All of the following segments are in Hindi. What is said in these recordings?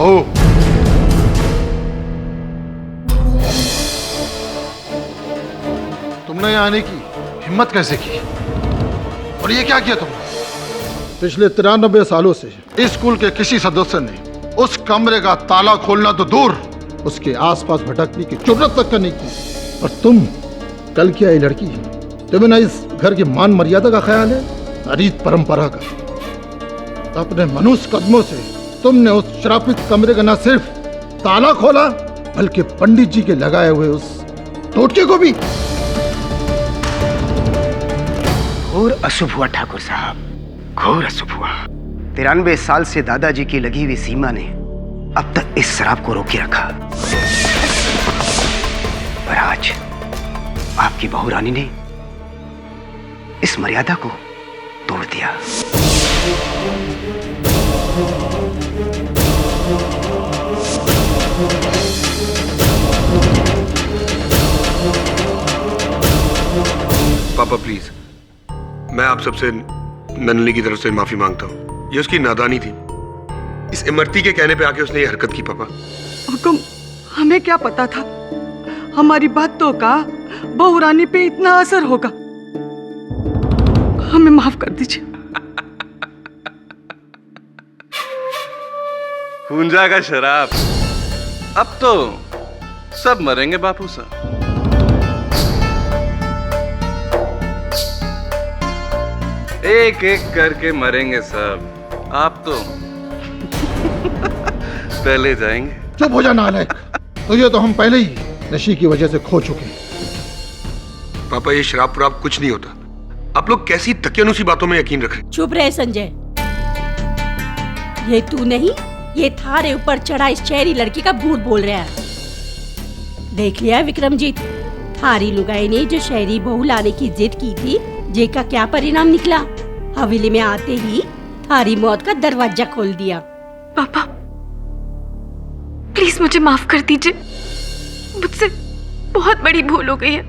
बहू। तुमने यहाँ आने की हिम्मत कैसे की? और ये क्या किया तुमने? पिछले 93 सालों से इस स्कूल के किसी सदस्य ने उस कमरे का ताला खोलना तो दूर, उसके आसपास भटकने की जुर्रत तक नहीं की। और तुम कल की आई लड़की, तुम्हें ना इस घर की मान मर्यादा का ख्याल है, ना रीत परंपरा का। अपने मनुष्य कदमों से तुमने उस श्रापित कमरे का न सिर्फ ताला खोला, बल्कि पंडित जी के लगाए हुए उस टोटके को भी। घोर अशुभ हुआ ठाकुर साहब, घोर अशुभ हुआ। 93 साल से दादाजी की लगी हुई सीमा ने अब तक इस शराब को रोके रखा, पर आज आपकी बहू रानी ने इस मर्यादा को तोड़ दिया। पापा प्लीज, मैं आप सबसे नन्ही की तरफ से माफी मांगता हूँ। ये उसकी नादानी थी। इस इमरती के कहने पे आके उसने ये हरकत की। पापा हुकुम, हमें क्या पता था हमारी बातों का बहू रानी पे इतना असर होगा। हमें माफ कर दीजिए। खूंजा का शराब, अब तो सब मरेंगे बापू साहब। एक एक करके मरेंगे सब, आप तो पहले जाएंगे। चुप हो जा नालायक, तुझे तो हम पहले ही नशे की वजह से खो चुके हैं। पापा ये शराब वराब कुछ नहीं होता। आप लोग कैसी तकियानुसी बातों में यकीन रख रहे हैं। चुप रहे संजय, ये तू नहीं, ये थारे ऊपर चढ़ा इस शहरी लड़की का भूत बोल रहा है। देख लिया विक्रमजीत, थारी लुगाई ने जो शहरी बहू लाने की जिद की थी, जे का क्या परिणाम निकला। हवेली में आते ही थारी मौत का दरवाजा खोल दिया। पापा प्लीज मुझे माफ कर दीजिए, मुझसे बहुत बड़ी भूल हो गई है।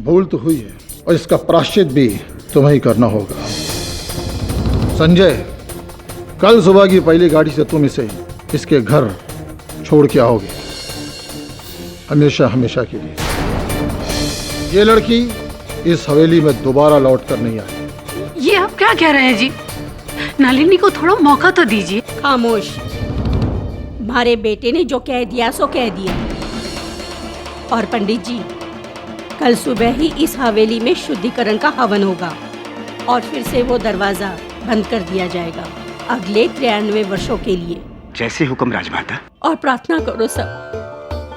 भूल तो हुई है और इसका प्रायश्चित भी तुम्हें ही करना होगा। संजय, कल सुबह की पहली गाड़ी से तुम इसे इसके घर छोड़ के आओगे, हमेशा हमेशा के लिए। ये लड़की इस हवेली में दोबारा लौट कर नहीं आएगी। ये आप क्या कह रहे हैं जी? नलिनी को थोड़ा मौका तो दीजिए। खामोश, हमारे बेटे ने जो कह दिया सो कह दिया। और पंडित जी, कल सुबह ही इस हवेली में शुद्धिकरण का हवन होगा और फिर से वो दरवाजा बंद कर दिया जाएगा अगले 93 वर्षों के लिए। जैसे हुक्म राजमाता। और प्रार्थना करो सब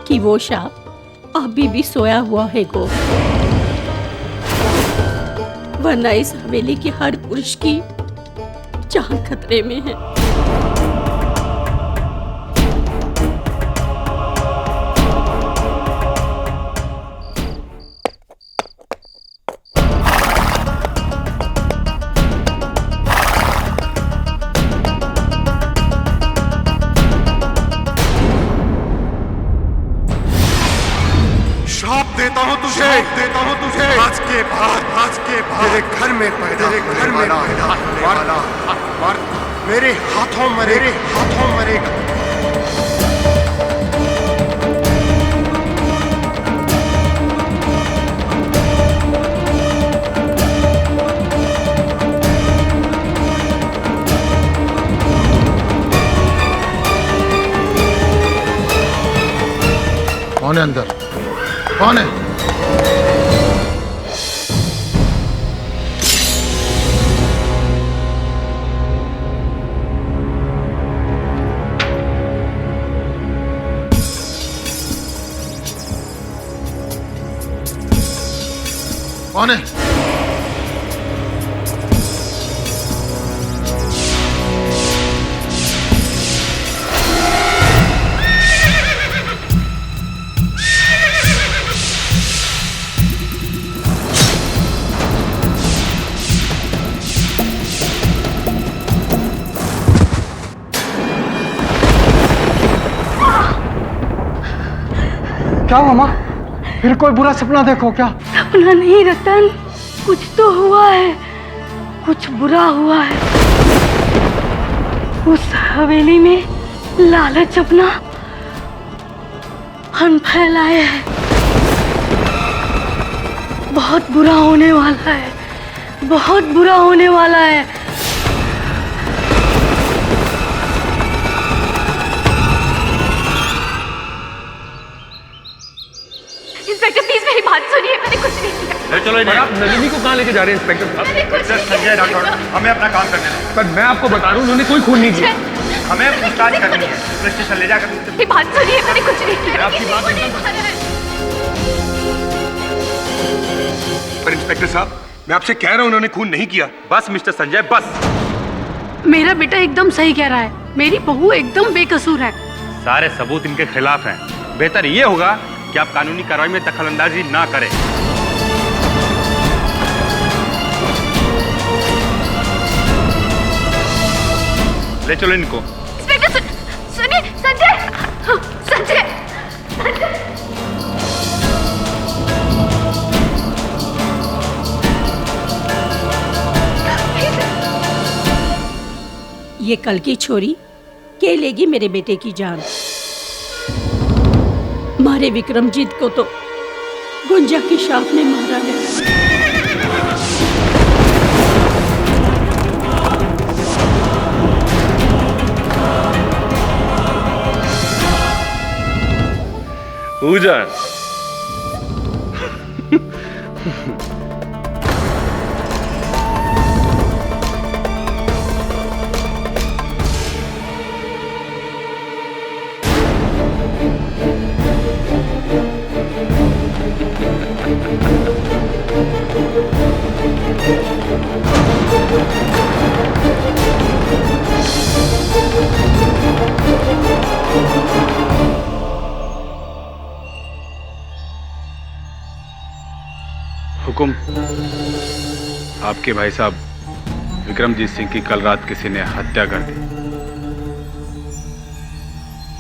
कि वो शाप अभी भी सोया हुआ है गो, वरना इस हवेली के हर पुरुष की जान खतरे में है। देता हूँ तुझे आज के बाद तेरे घर में पैदा मेरे हाथों मरेगा। कौन है अंदर? कौन है? कौन है? क्या मामा, फिर कोई बुरा सपना देखो क्या? सपना नहीं रतन, कुछ तो हुआ है, कुछ बुरा हुआ है। उस हवेली में लालच अपना फन फैलाए है। बहुत बुरा होने वाला है, बहुत बुरा होने वाला है। इंस्पेक्टर प्लीज मेरी बात सुनिए, मैंने कुछ नहीं किया। चलो आप नलिनी को कहाँ लेके जा रहे हैं इंस्पेक्टर? संजय डॉक्टर, हमें अपना काम करने दें। पर मैं आपको बता रहा हूँ उन्होंने कोई खून नहीं किया। हमें पूछताछ करनी है, पुलिस स्टेशन ले जाकर। मेरी बात सुनिए, मैंने कुछ नहीं किया। आपकी बात पर इंस्पेक्टर साहब, मैं आपसे कह रहा हूं उन्होंने खून नहीं किया। बस मिस्टर संजय बस। मेरा बेटा एकदम सही कह रहा है, मेरी बहू एकदम बेकसूर है। सारे सबूत इनके खिलाफ हैं। बेहतर ये होगा कि आप कानूनी कार्रवाई में दखलंदाजी ना करें। ले चलो इनको। इंस्पेक्टर सुनिए, संजय, संजय। ये कल की छोरी के लेगी मेरे बेटे की जान। मारे विक्रमजीत को तो गुंजा की शाप ने मारा है। पूजा हुकुम। आपके भाई साहब विक्रमजीत सिंह की कल रात किसी ने हत्या कर दी।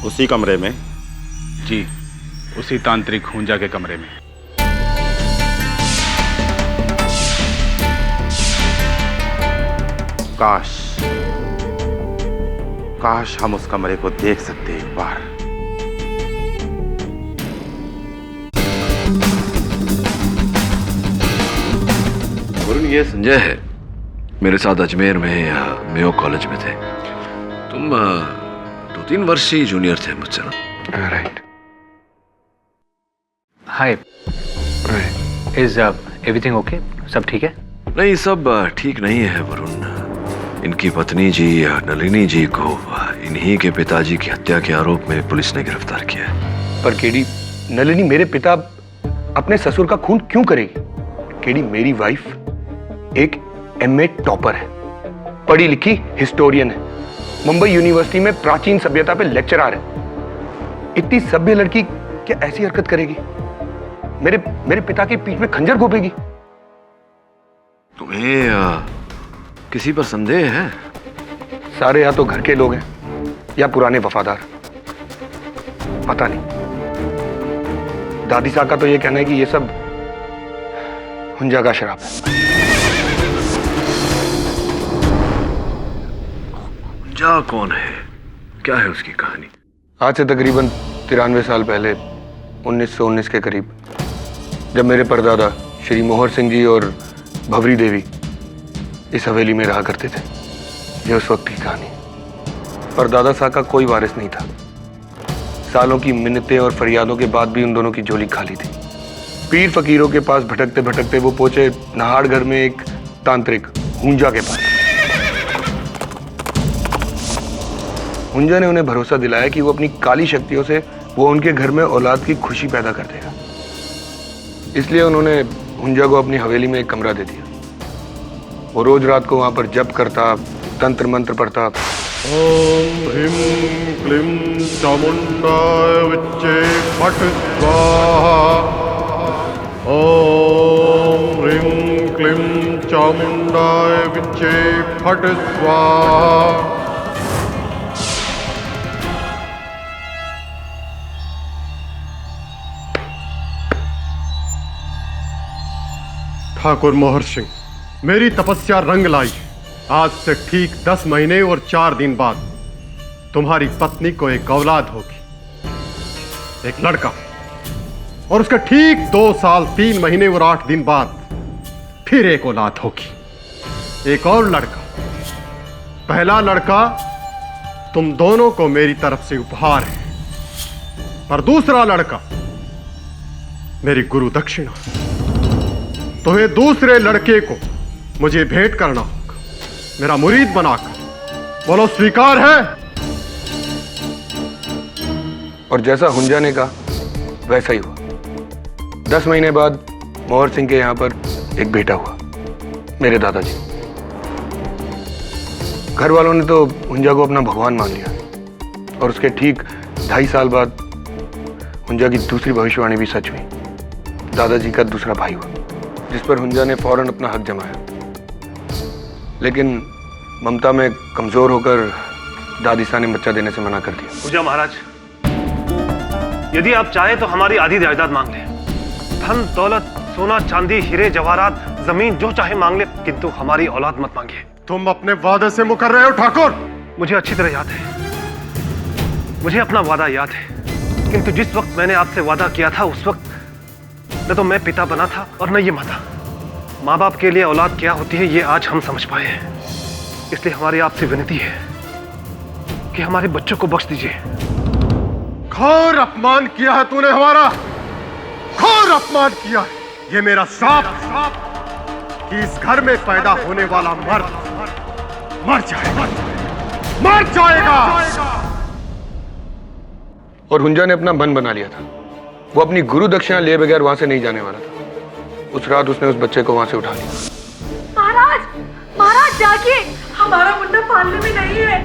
उसी कमरे में? जी, उसी तांत्रिक हुंजा के कमरे में। काश हम उस कमरे को देख सकते एक बार। वरुण, ये संजय है, मेरे साथ अजमेर में मेयो कॉलेज में थे। तुम 2-3 वर्ष ही जूनियर थे मुझसे ना? Right. Hi, is everything okay? सब ठीक है? नहीं, सब ठीक नहीं है वरुण। इनकी पत्नी जी नलिनी जी को इन्हीं के पिताजी की हत्या के आरोप में पुलिस ने गिरफ्तार किया है। पर केडी, नलिनी मेरे पिता अपने ससुर का खून क्यों करेगी? केडी, मेरी वाइफ एक एमए टॉपर है, पढ़ी लिखी हिस्टोरियन है, मुंबई यूनिवर्सिटी में प्राचीन सभ्यता पे लेक्चरर है। इतनी सभ्य लड़की क्या ऐसी हरकत करेगी? मेरे पिता की पीठ में खंजर घोपेगी? तुम्हें किसी पर संदेह है? सारे या तो घर के लोग हैं या पुराने वफादार, पता नहीं। दादी साहब का तो ये कहना है कि ये सब हुंजा का शराब है। हुंजा कौन है? क्या है उसकी कहानी? आज से तकरीबन 93 साल पहले 1919 के करीब, जब मेरे परदादा श्री मोहर सिंह जी और भवरी देवी इस हवेली में रहा करते थे, ये उस वक्त की कहानी। परदादा साहब का कोई वारिस नहीं था। सालों की मिन्नतें और फरियादों के बाद भी उन दोनों की झोली खाली थी। पीर फकीरों के पास भटकते भटकते वो पहुंचे नाहरगढ़ में एक तांत्रिक हुंजा के पास। हुंजा ने उन्हें भरोसा दिलाया कि वो अपनी काली शक्तियों से वो उनके घर में औलाद की खुशी पैदा कर देगा। इसलिए उन्होंने हुंजा को अपनी हवेली में एक कमरा दे दिया। वो रोज रात को वहां पर जप करता, तंत्र मंत्र पढ़ता। ओम ह्रीं क्लीं चामुंडाय विच्चे फट स्वाहा। ओम ह्रीं क्लीं चामुंडाय विच्चे फट स्वाहा। ठाकुर मोहर सिंह, मेरी तपस्या रंग लाई। आज से ठीक 10 महीने और 4 दिन बाद तुम्हारी पत्नी को एक औलाद होगी, एक लड़का, और उसके ठीक 2 साल 3 महीने और 8 दिन बाद फिर एक औलाद होगी, एक और लड़का। पहला लड़का तुम दोनों को मेरी तरफ से उपहार है, और दूसरा लड़का मेरी गुरु दक्षिणा। तुम्हें दूसरे लड़के को मुझे भेंट करना होगा, मेरा मुरीद बनाकर। बोलो, स्वीकार है? और जैसा हुंजा ने कहा वैसा ही हुआ। 10 महीने बाद मोहर सिंह के यहाँ पर एक बेटा हुआ, मेरे दादाजी। घर वालों ने तो हुंजा को अपना भगवान मान लिया, और उसके ठीक 2.5 साल बाद हुंजा की दूसरी भविष्यवाणी भी सच हुई। दादाजी का दूसरा भाई हुआ, जिस पर हुंजा ने फौरन अपना हक जमाया। लेकिन ममता में कमजोर होकर दादीसा ने बच्चा देने से मना कर दिया। हुंजा महाराज, यदि आप चाहें तो हमारी आधी जायदाद मांग लें, धन दौलत, सोना चांदी, हीरे जवाहरात, जमीन जो चाहे मांग ले, किंतु हमारी औलाद मत मांगिए। तुम अपने वादे से मुकर रहे हो ठाकुर? मुझे अच्छी तरह याद है, मुझे अपना वादा याद है, किंतु जिस वक्त मैंने आपसे वादा किया था उस वक्त न तो मैं पिता बना था और न ये माता। माँ बाप के लिए औलाद क्या होती है ये आज हम समझ पाए हैं, इसलिए हमारी आपसे विनती है कि हमारे बच्चों को बख्श दीजिए। घोर अपमान किया है तूने हमारा, घोर अपमान किया है। ये मेरा श्राप कि इस घर में पैदा होने वाला मर्द मर जाएगा, मर जाएगा। और हुंजा ने अपना मन बना लिया था, वो अपनी गुरु दक्षिणा लिए बगैर वहां से नहीं जाने वाला था। उस रात उसने उस बच्चे को वहां से उठा लिया। महाराज, महाराज जागिए, हमारा मुन्ना पालने में नहीं है।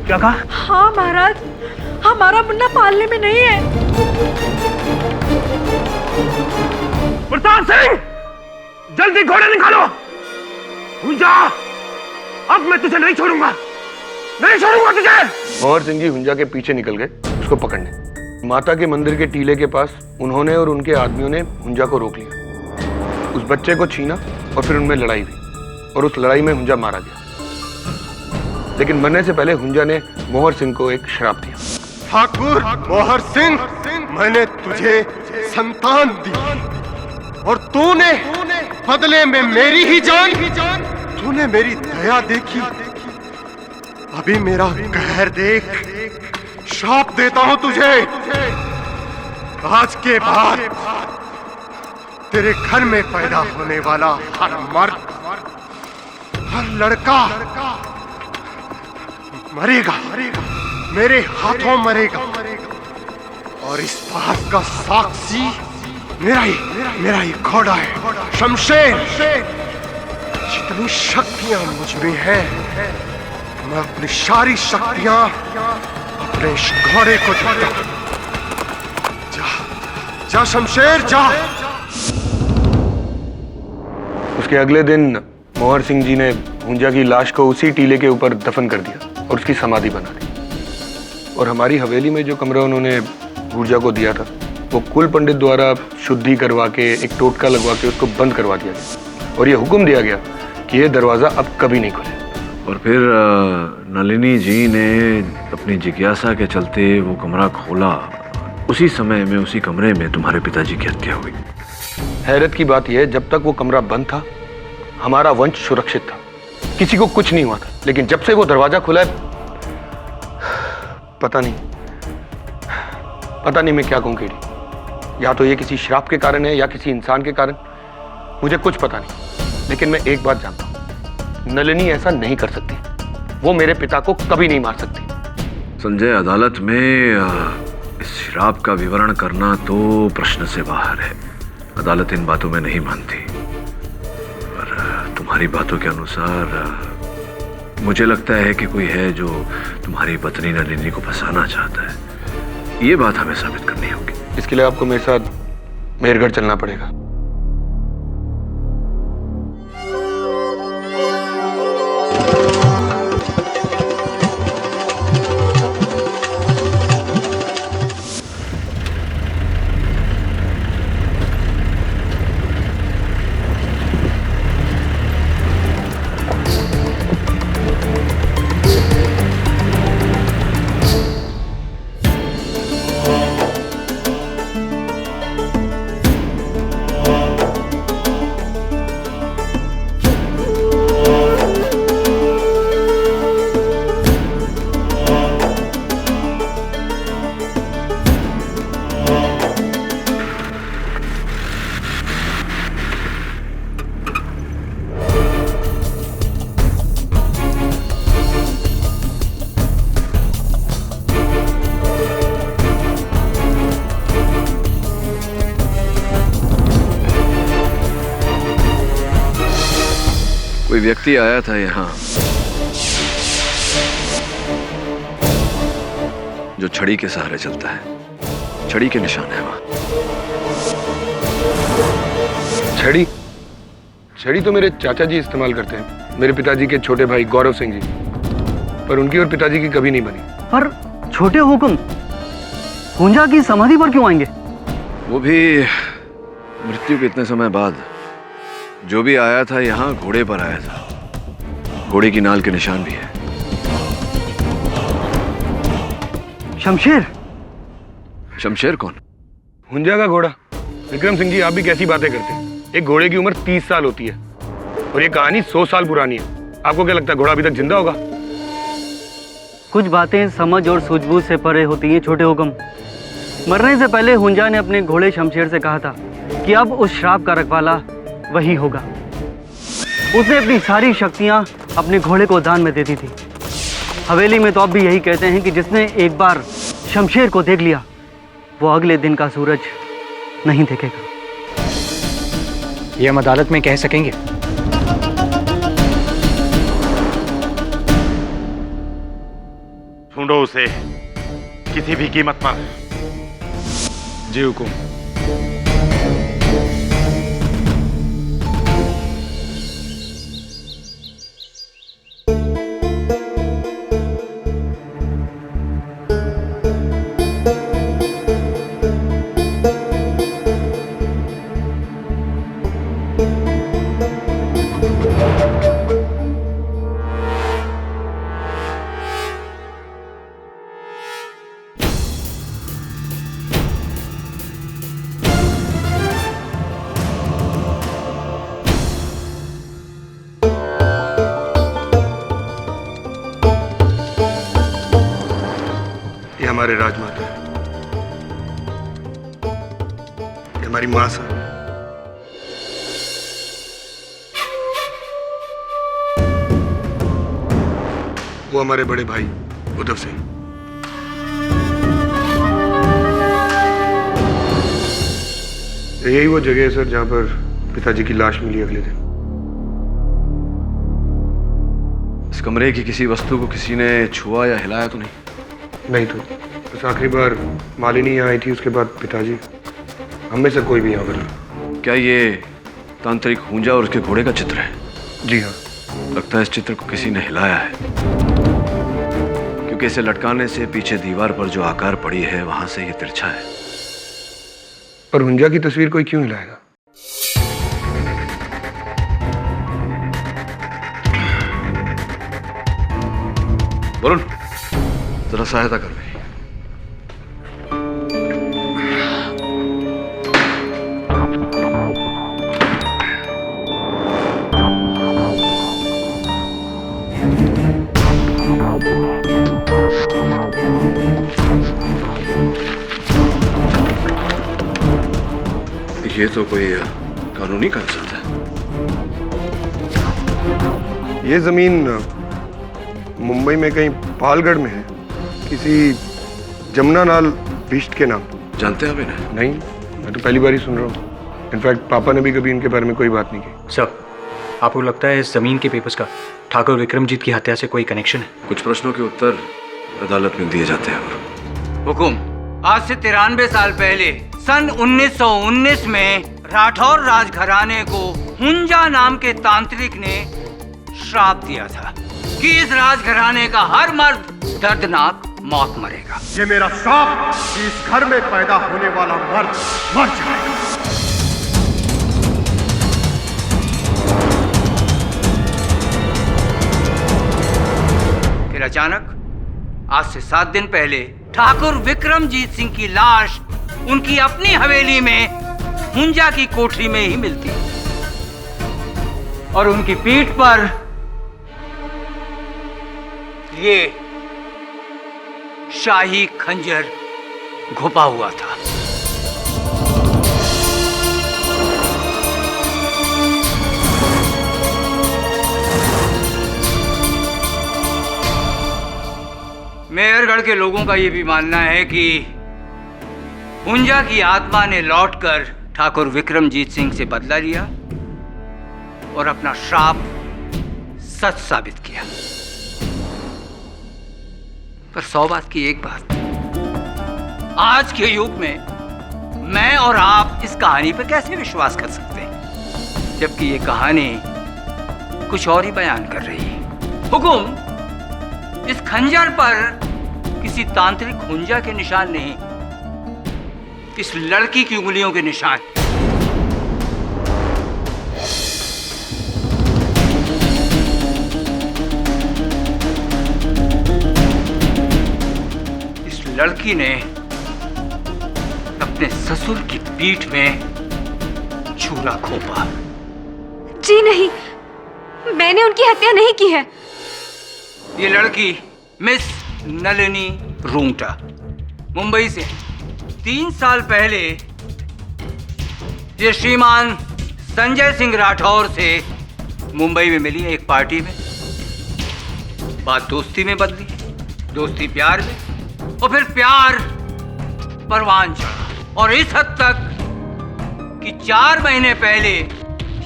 क्या कहा? हाँ महाराज, हमारा मुन्ना पालने में नहीं है। प्रताप सिंह, जल्दी घोड़े निकालो। हुंजा, अब मैं तुझे नहीं छोड़ूंगा, नहीं छोड़ूंगा तुझे। मोहर सिंह जी हुंजा के पीछे निकल गए उसको पकड़ने। माता के मंदिर के टीले के पास उन्होंने और उनके आदमियों ने हुंजा को रोक लिया। उस बच्चे को छीना और फिर उनमें लड़ाई हुई, और उस लड़ाई में हुंजा मारा गया। लेकिन मरने से पहले हुंजा ने मोहर सिंह को एक श्राप दिया। ठाकुर मोहर सिंह, मैंने तुझे संतान दी और तूने बदले में मेरी ही जान, तूने मेरी दया देखी, अभी मेरा कहर देख। श्राप देता हूं तुझे, आज के बाद तेरे घर में पैदा होने वाला हर मर्द, हर लड़का मरेगा, मेरे हाथों मरेगा। और इस बात का साक्षी मेरा ही घोड़ा है शमशेर। जितनी शक्तियां मुझ में हैं, मैं अपनी सारी शक्तियां अपने इस घोड़े को देता हूं। जा शमशेर जा। उसके अगले दिन मोहर सिंह जी ने हुंजा की लाश को उसी टीले के ऊपर दफन कर दिया और उसकी समाधि बना दी। और हमारी हवेली में जो कमरा उन्होंने हुंजा को दिया था, वो कुल पंडित द्वारा शुद्धि करवा के एक टोटका लगवा के उसको बंद करवा दिया गया, और ये हुक्म दिया गया कि ये दरवाजा अब कभी नहीं खुले। और फिर नलिनी जी ने अपनी जिज्ञासा के चलते वो कमरा खोला। उसी समय में उसी कमरे में तुम्हारे पिताजी की हत्या हुई। हैरत की बात यह है, जब तक वो कमरा बंद था हमारा वंश सुरक्षित था, किसी को कुछ नहीं हुआ था। लेकिन जब से वो दरवाजा खुला है, पता नहीं मैं क्या कहूं केडी। या तो ये किसी श्राप के कारण है या किसी इंसान के कारण, मुझे कुछ पता नहीं। लेकिन मैं एक बात जानता हूं, नलिनी ऐसा नहीं कर सकती, वो मेरे पिता को कभी नहीं मार सकती। संजय, अदालत में इस श्राप का विवरण करना तो प्रश्न से बाहर है। अदालत इन बातों में नहीं मानती। पर तुम्हारी बातों के अनुसार मुझे लगता है कि कोई है जो तुम्हारी पत्नी नलिनी को फंसाना चाहता है। ये बात हमें साबित करनी होगी। इसके लिए आपको मेरे साथ मेहरगढ़ चलना पड़ेगा। व्यक्ति आया था यहाँ जो छड़ी के सहारे चलता है। छड़ी के निशान है वहां। छड़ी? छड़ी तो मेरे चाचा जी इस्तेमाल करते हैं, मेरे पिताजी के छोटे भाई गौरव सिंह जी, पर उनकी और पिताजी की कभी नहीं बनी। पर छोटे हुक्म हुंजा की समाधि पर क्यों आएंगे? वो भी मृत्यु के इतने समय बाद। जो भी आया था यहाँ घोड़े पर आया था। घोड़े की नाल के निशान भी है। शमशेर? शमशेर कौन? हुंजा का घोड़ा। विक्रम सिंह जी, आप भी कैसी बातें करते हैं? एक घोड़े की उम्र 30 साल होती है और ये कहानी 100 साल पुरानी है। आपको क्या लगता है घोड़ा अभी तक जिंदा होगा? कुछ बातें समझ और सूझबूझ से परे होती हैं छोटे हुक्म। मरने से पहले हुंजा ने अपने घोड़े शमशेर से कहा था कि अब उस श्राप का रखवाला वही होगा। उसने अपनी सारी शक्तियां अपने घोड़े को दान में दे दी थी। हवेली में तो अब भी यही कहते हैं कि जिसने एक बार शमशेर को देख लिया वो अगले दिन का सूरज नहीं देखेगा। ये हम अदालत में कह सकेंगे? ढूंढो उसे किसी भी कीमत पर। जी हुकुम। हमारे राजमाता, ये हमारी मां सा। वो हमारे बड़े भाई उद्धव सिंह। यही वो जगह है सर जहां पर पिताजी की लाश मिली अगले दिन। इस कमरे की किसी वस्तु को किसी ने छुआ या हिलाया तो नहीं? नहीं तो बस आखिरी बार मालिनी यहाँ आई थी, उसके बाद पिताजी। हम में से कोई भी यहाँ पर। क्या ये तांत्रिक हुंजा और उसके घोड़े का चित्र है? जी हाँ। लगता है इस चित्र को किसी ने हिलाया है, क्योंकि इसे लटकाने से पीछे दीवार पर जो आकार पड़ी है वहां से ये तिरछा है। पर हुंजा की तस्वीर कोई क्यों हिलाएगा? वरुण, जरा सहायता कर मेरी। ये तो कोई कानूनी कागजात है। ये जमीन मुंबई में कहीं पालगढ़ में है, किसी जमुनालाल बिष्ट के नाम। जानते हैं आप इन्हें? नहीं, मैं तो पहली बार ही सुन रहा हूँ। इनफैक्ट पापा ने भी कभी इनके बारे में कोई बात नहीं की। सर, आपको लगता है इस जमीन के पेपर्स का ठाकुर विक्रमजीत की हत्या से कोई कनेक्शन है? कुछ प्रश्नों के उत्तर अदालत में दिए जाते हैं। हुकुम, आज से 93 साल पहले सन 1919 में राठौर राजघराने को हुंजा नाम के तांत्रिक ने श्राप दिया था कि इस राजघराने का हर मर्द दर्दनाक मौत मरेगा। ये मेरा श्राप कि इस घर में पैदा होने वाला मर्द मर जाएगा। फिर अचानक आज से 7 दिन पहले ठाकुर विक्रमजीत सिंह की लाश उनकी अपनी हवेली में हुंजा की कोठरी में ही मिलती और उनकी पीठ पर ये शाही खंजर घुपा हुआ था। मेहरगढ़ के लोगों का यह भी मानना है कि हुंजा की आत्मा ने लौटकर ठाकुर विक्रमजीत सिंह से बदला लिया और अपना श्राप सच साबित किया। पर 100 बात की एक बात, आज के युग में मैं और आप इस कहानी पर कैसे विश्वास कर सकते हैं, जबकि ये कहानी कुछ और ही बयान कर रही है। हुकुम, इस खंजर पर किसी तांत्रिक हुंजा के निशान नहीं, इस लड़की की उंगलियों के निशान। इस लड़की ने अपने ससुर की पीठ में छुरा घोंपा। जी नहीं, मैंने उनकी हत्या नहीं की है। ये लड़की मिस नलिनी रूंगटा मुंबई से 3 साल पहले ये श्रीमान संजय सिंह राठौर से मुंबई में मिली एक पार्टी में। बात दोस्ती में बदली, दोस्ती प्यार में, और फिर प्यार परवान चढ़ा, और इस हद तक कि 4 महीने पहले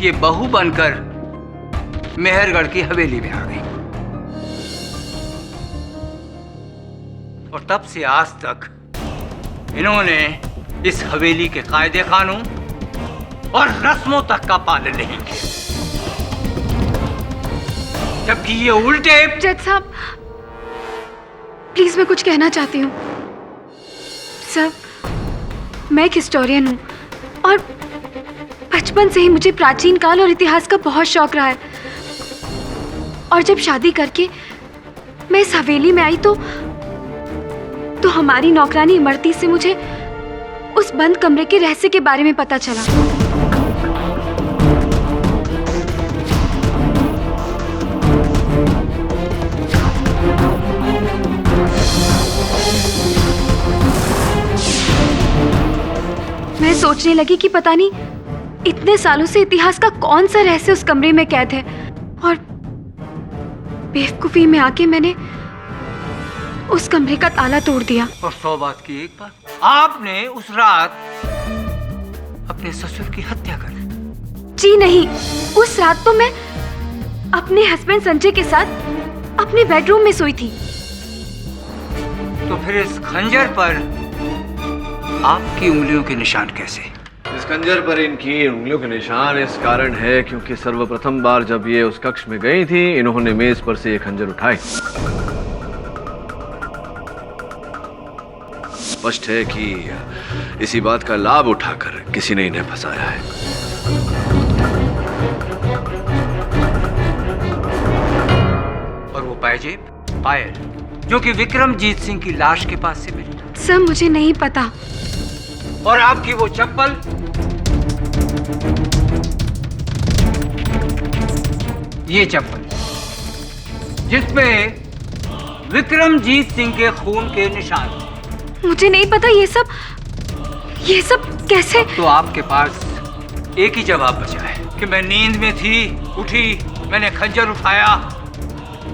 ये बहू बनकर मेहरगढ़ की हवेली में आ गई। और तब से आज तक इन्होंने इस हवेली के कायदे कानून और रस्मों तक का पालन नहीं किया, जबकि ये उल्टे। जज साहब, प्लीज मैं कुछ कहना चाहती हूँ। सर, मैं एक हिस्टोरियन हूँ और बचपन से ही मुझे प्राचीन काल और इतिहास का बहुत शौक रहा है। और जब शादी करके मैं इस हवेली में आई तो हमारी नौकरानी इमरती से मुझे उस बंद कमरे के रहस्य के बारे में पता चला। मैं सोचने लगी कि पता नहीं इतने सालों से इतिहास का कौन सा रहस्य उस कमरे में कैद है, और बेवकूफी में आके मैंने उस कमरे का ताला तोड़ दिया। और 100 बात की एक बात, आपने उस रात अपने ससुर की हत्या कर दी। जी नहीं, उस रात तो मैं अपने हस्बैंड संजय के साथ अपने बेडरूम में सोई थी। तो फिर इस खंजर पर आपकी उंगलियों के निशान कैसे? इस खंजर पर इनकी उंगलियों के निशान इस कारण है क्योंकि सर्वप्रथम बार जब ये उस कक्ष में गई थी, इन्होंने मेज पर से ये खंजर उठाई। स्पष्ट है कि इसी बात का लाभ उठाकर किसी ने इन्हें फंसाया है। और वो पायल जो कि विक्रमजीत सिंह की लाश के पास से मिली। सर, मुझे नहीं पता। और आपकी वो चप्पल, ये चप्पल जिसपे विक्रमजीत सिंह के खून के निशान। मुझे नहीं पता ये सब कैसे। तो आपके पास एक ही जवाब बचा है कि मैं नींद में थी, उठी, मैंने खंजर उठाया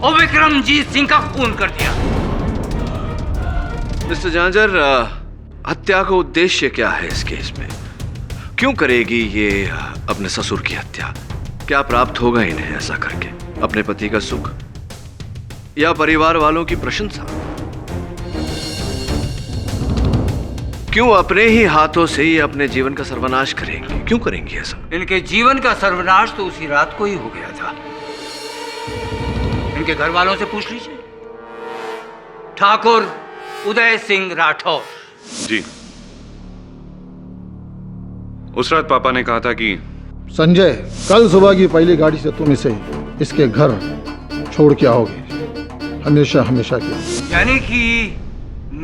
और विक्रमजीत सिंह का खून कर दिया। मिस्टर झांझर, हत्या का उद्देश्य क्या है इस केस में? क्यों करेगी ये अपने ससुर की हत्या? क्या प्राप्त होगा इन्हें ऐसा करके? अपने पति का सुख या परिवार वालों की प्रशंसा? क्यों अपने ही हाथों से ये अपने जीवन का सर्वनाश करेंगी? क्यों करेंगी ऐसा? इनके जीवन का सर्वनाश तो उसी रात को ही हो गया था। इनके घर वालों से पूछ लीजिए। ठाकुर उदय सिंह राठौर। जी, उस रात पापा ने कहा था कि संजय, कल सुबह की पहली गाड़ी से तुम इसे इसके घर छोड़ के आओगे, हमेशा हमेशा के लिए। यानी कि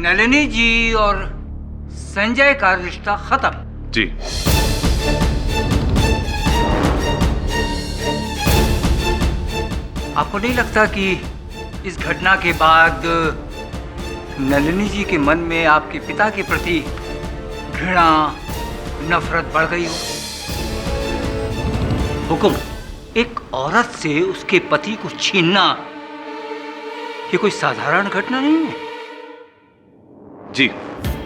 नलिनी जी और संजय का रिश्ता खत्म। जी, आपको नहीं लगता कि इस घटना के बाद नलिनी जी के मन में आपके पिता के प्रति घृणा, नफरत बढ़ गई हो? हुकुम, एक औरत से उसके पति को छीनना ये कोई साधारण घटना नहीं है। जी,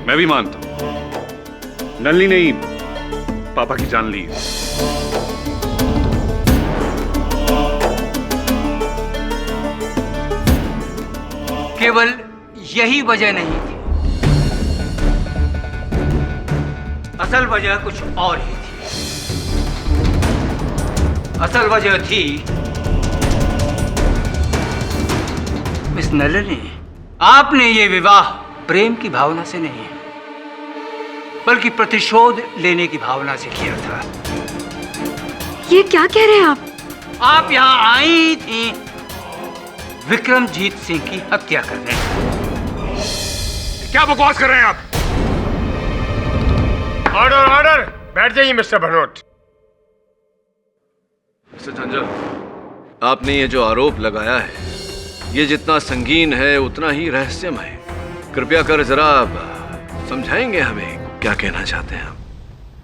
मैं भी मानता हूं। नलिनी ने ही पापा की जान ली। केवल यही वजह नहीं थी, असल वजह कुछ और ही थी। असल वजह थी मिस नलिनी, आपने ये विवाह प्रेम की भावना से नहीं बल्कि प्रतिशोध लेने की भावना से किया था। ये क्या कह रहे हैं आप? आप यहाँ आई थी विक्रमजीत सिंह की हत्या करने। क्या बकवास कर रहे हैं आप? ऑर्डर ऑर्डर, बैठ जाइए मिस्टर भनोट। मिस्टर झंझर, आपने ये जो आरोप लगाया है ये जितना संगीन है उतना ही रहस्यमय है। कृपया कर जरा समझाएंगे हमें क्या कहना चाहते हैं आप?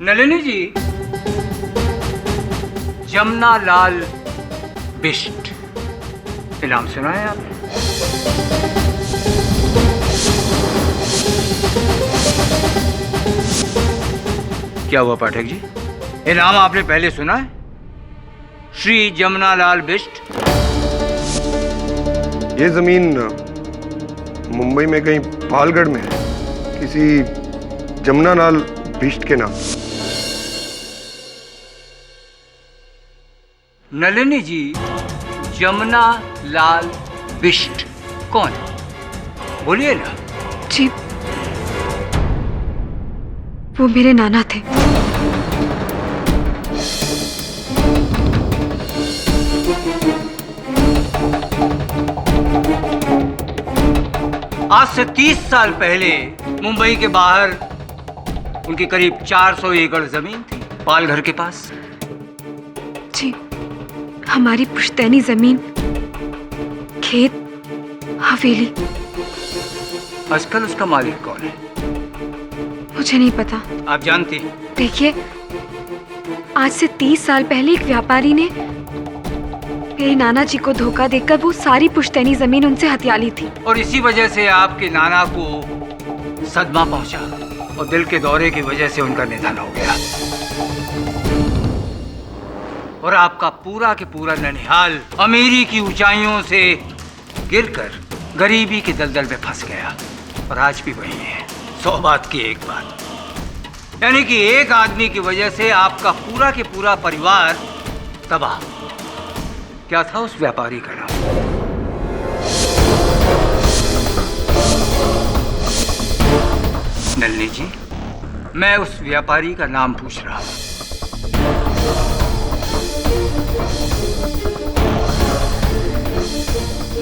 नलिनी जी, जमुना लाल बिष्ट नाम सुना है आपने? क्या हुआ पाठक जी, ये नाम आपने पहले सुना है? श्री जमुना लाल बिष्ट। ये जमीन मुंबई में कहीं पालगढ़ में है, किसी जमुना लाल बिष्ट के नाम। नलिनी जी, जमुना लाल बिष्ट कौन है? बोलिए ना। जी, वो मेरे नाना थे। आज से 30 साल पहले मुंबई के बाहर उनकी करीब 400 एकड़ जमीन थी, पालघर के पास। जी, हमारी पुश्तैनी जमीन, खेत, हवेली। आजकल उसका मालिक कौन है? मुझे नहीं पता। आप जानती? देखिए, आज से 30 साल पहले एक व्यापारी ने मेरे नाना जी को धोखा देकर वो सारी पुश्तैनी जमीन उनसे हथिया ली थी। और इसी वजह से आपके नाना को सदमा पहुंचा और दिल के दौरे की वजह से उनका निधन हो गया। और आपका पूरा के पूरा ननिहाल अमीरी की ऊंचाइयों से गिरकर गरीबी के दलदल में फंस गया। और आज भी वही है। 100 बात की एक बात, यानी कि एक आदमी की वजह से आपका पूरा के पूरा परिवार तबाह। क्या था उस व्यापारी का नाम? नलिनी जी, मैं उस व्यापारी का नाम पूछ रहा हूं।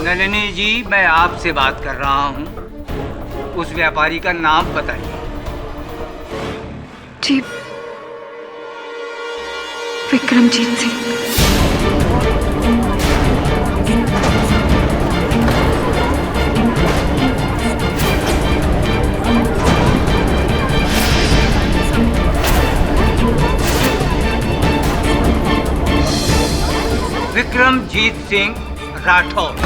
नलिनी जी, मैं आपसे बात कर रहा हूं, उस व्यापारी का नाम बताइए। जी, Vikramjit Singh. Vikramjit Singh Rathore.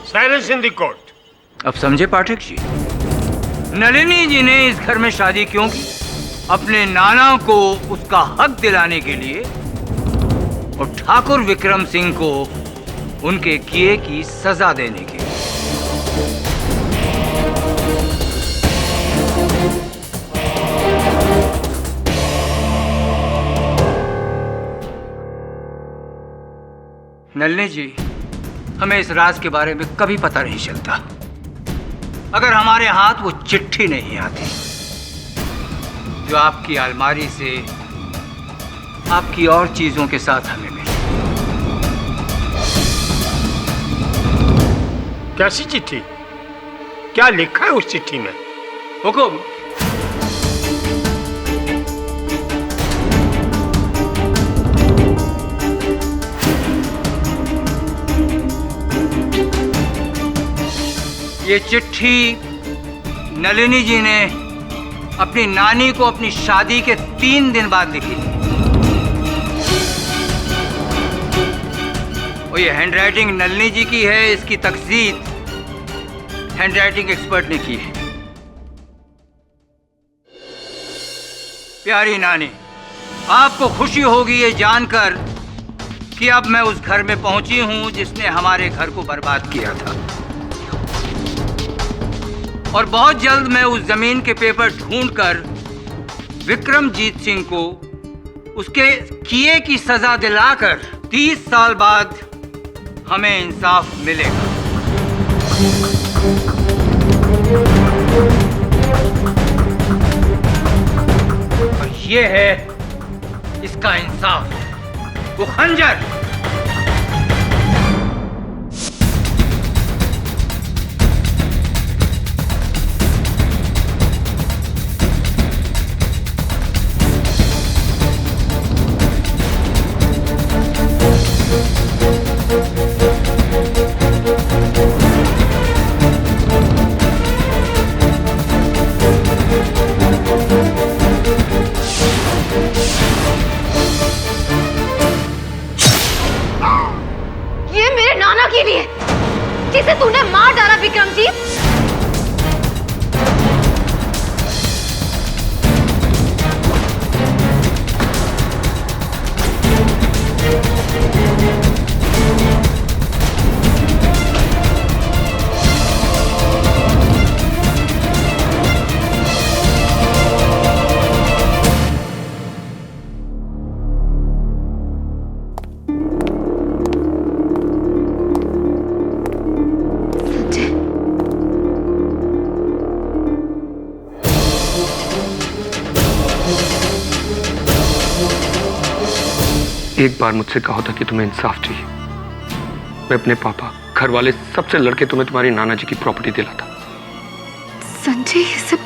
Silence in the court. अब समझे पाठक जी, नलिनी जी ने इस घर में शादी क्यों की? अपने नाना को उसका हक दिलाने के लिए और ठाकुर विक्रम सिंह को उनके किए की सजा देने के लिए। नलिनी जी, हमें इस राज के बारे में कभी पता नहीं चलता अगर हमारे हाथ वो चिट्ठी नहीं आती जो आपकी अलमारी से आपकी और चीजों के साथ हमें मिली। कैसी चिट्ठी? क्या लिखा है उस चिट्ठी में? हुकुम। ये चिट्ठी नलिनी जी ने अपनी नानी को अपनी शादी के 3 दिन बाद लिखी थी। और ये हैंडराइटिंग नलिनी जी की है, इसकी तकसीद हैंडराइटिंग एक्सपर्ट ने की है। प्यारी नानी, आपको खुशी होगी ये जानकर कि अब मैं उस घर में पहुंची हूं जिसने हमारे घर को बर्बाद किया था, और बहुत जल्द मैं उस जमीन के पेपर ढूंढकर विक्रमजीत सिंह को उसके किए की सजा दिलाकर 30 साल बाद हमें इंसाफ मिलेगा। और ये है इसका इंसाफ, वो खंजर। जिसे तूने मार डाला विक्रमजीत। एक बार मुझसे कहा था कि तुम्हें इंसाफ चाहिए। मैं अपने पापा, घर वाले, सबसे लड़के तुम्हें तुम्हारी नाना जी की प्रॉपर्टी दिलाता। संजय, ये सब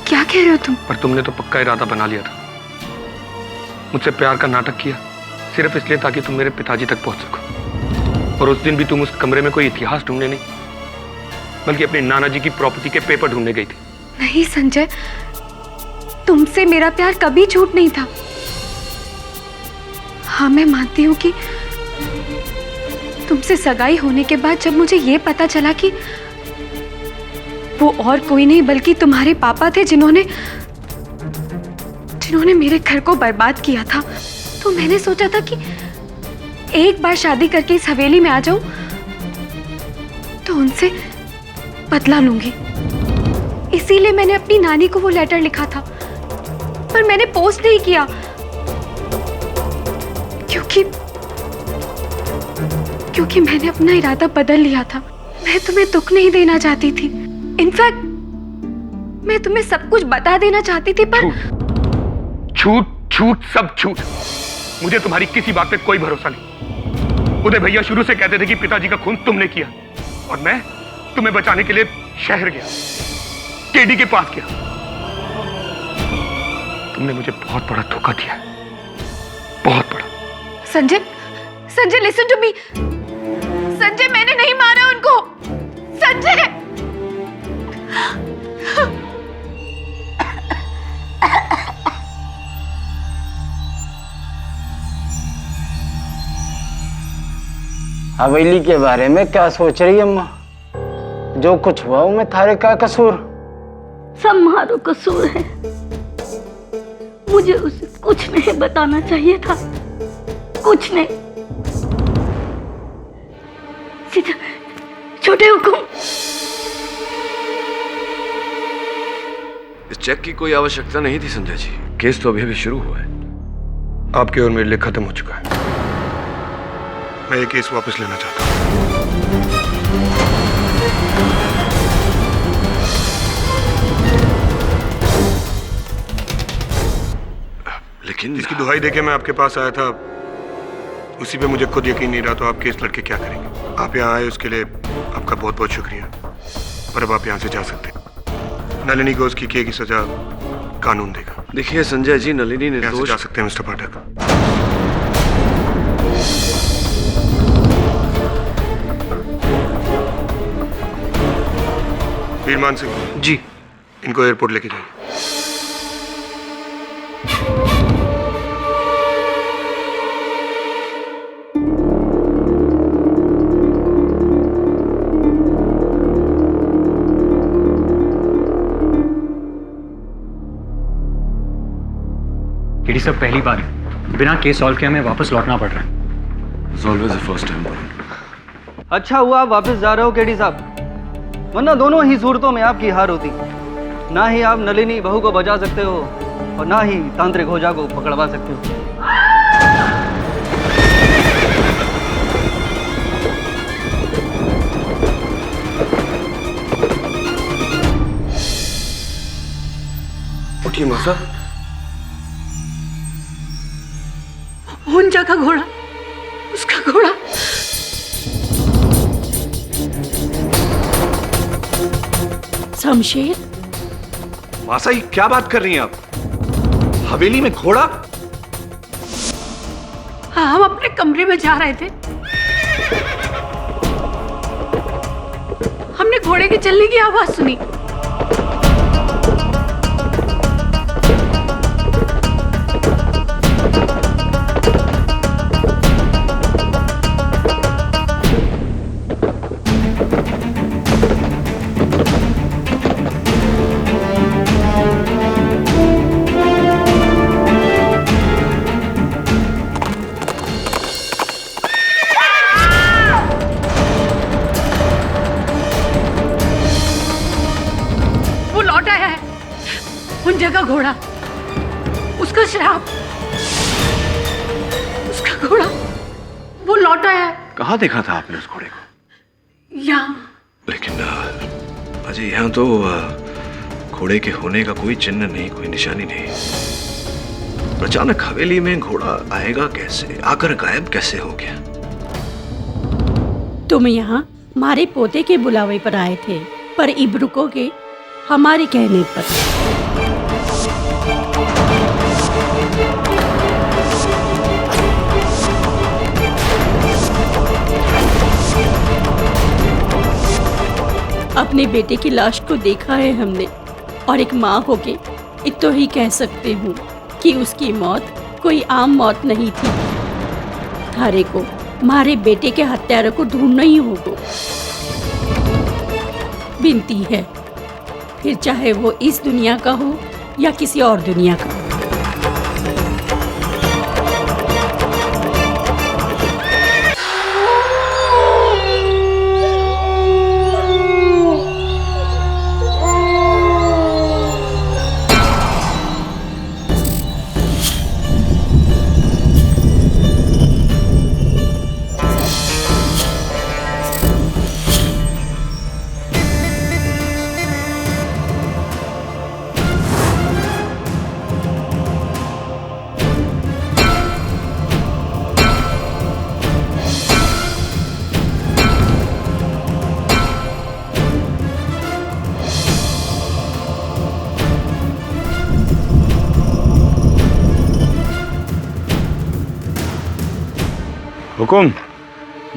क्या कह रहे हो तुम? पर तुमने तो पक्का इरादा बना लिया था। मुझसे प्यार का नाटक किया सिर्फ इसलिए ताकि तुम मेरे पिताजी तक पहुंच सको। और उस दिन भी तुम उस कमरे में कोई इतिहास ढूंढने नहीं, बल्कि अपनी नाना जी की प्रॉपर्टी के पेपर ढूंढने गई थी। नहीं संजय, तुमसे मेरा प्यार कभी झूठ नहीं था। हाँ, मैं मानती हूँ कि तुमसे सगाई होने के बाद जब मुझे ये पता चला कि वो और कोई नहीं बल्कि तुम्हारे पापा थे जिन्होंने मेरे घर को बर्बाद किया था, तो मैंने सोचा था कि एक बार शादी करके इस हवेली में आ जाऊं तो उनसे बदला लूंगी। इसीलिए मैंने अपनी नानी को वो लेटर लिखा था, पर मैंने पोस्ट नहीं किया क्योंकि मैंने अपना इरादा बदल लिया था। मैं तुम्हें दुख नहीं देना चाहती थी। इनफैक्ट मैं तुम्हें सब कुछ बता देना चाहती थी, पर झूठ झूठ सब झूठ। मुझे तुम्हारी किसी बात पे कोई भरोसा नहीं। उदय भैया शुरू से कहते थे कि पिताजी का खून तुमने किया, और मैं तुम्हें बचाने के लिए शहर गया, केडी के पास गया। तुमने मुझे बहुत बड़ा धोखा दिया, बहुत बड़ा। Sanjay, Sanjay listen to me. Sanjay, मैंने नहीं मारा उनको। संजय, हवेली के बारे में क्या सोच रही है अम्मा? जो कुछ हुआ वो में थारे का कसूर? सब मारो कसूर है। मुझे उसे कुछ नहीं बताना चाहिए था, कुछ नहीं। सीधा छोटे हुकुम। इस चेक की कोई आवश्यकता नहीं थी संजय जी। केस तो अभी अभी शुरू हुआ है। आपके और मेरे लिए खत्म हो चुका है। मैं ये केस वापस लेना चाहता हूँ। लेकिन जिसकी दुहाई देके मैं आपके पास आया था, उसी पे मुझे खुद यकीन नहीं रहा, तो आप केस लड़के क्या करेंगे? आप यहाँ आए उसके लिए आपका बहुत बहुत शुक्रिया, पर अब आप यहाँ से जा सकते हैं। नलिनी को उसकी किए की सजा कानून देगा। देखिए संजय जी, नलिनी ने यहाँ से जा सकते हैं मिस्टर पाठक। वीरमान सिंह जी, इनको एयरपोर्ट लेके जाइए। ये सब पहली बार है। बिना केस सॉल्व किए हमें वापस लौटना पड़ रहा है। It's always the first time, Varun. अच्छा हुआ आप वापस जा रहे हो केडी साहब, वरना दोनों ही सूरतों में आपकी हार होती। ना ही आप नलिनी बहू को बचा सकते हो और ना ही तांत्रिक होजा को पकड़वा सकते हो। उठिए मौसा। हुंजा का घोड़ा, उसका घोड़ा। शमशेर, मासा ये क्या बात कर रही हैं आप? हवेली में घोड़ा? हाँ, हम अपने कमरे में जा रहे थे, हमने घोड़े के चलने की आवाज सुनी। का घोड़ा, उसका श्राप, उसका घोड़ा, वो लौट आया है। कहाँ देखा था आपने उस घोड़े को? यहाँ। लेकिन अजय यहाँ तो घोड़े के होने का कोई चिन्ह नहीं, कोई निशानी नहीं। अचानक हवेली में घोड़ा आएगा कैसे, आकर गायब कैसे हो गया? तुम यहाँ हमारे पोते के बुलावे पर आए थे, पर इब रुकोगे हमारे कहने पर। अपने बेटे की लाश को देखा है हमने, और एक माँ होके इतना ही कह सकते हूँ कि उसकी मौत कोई आम मौत नहीं थी। थारे को हमारे बेटे के हत्यारों को ढूंढना ही होगा। विनती है, फिर चाहे वो इस दुनिया का हो या किसी और दुनिया का। हुकुम,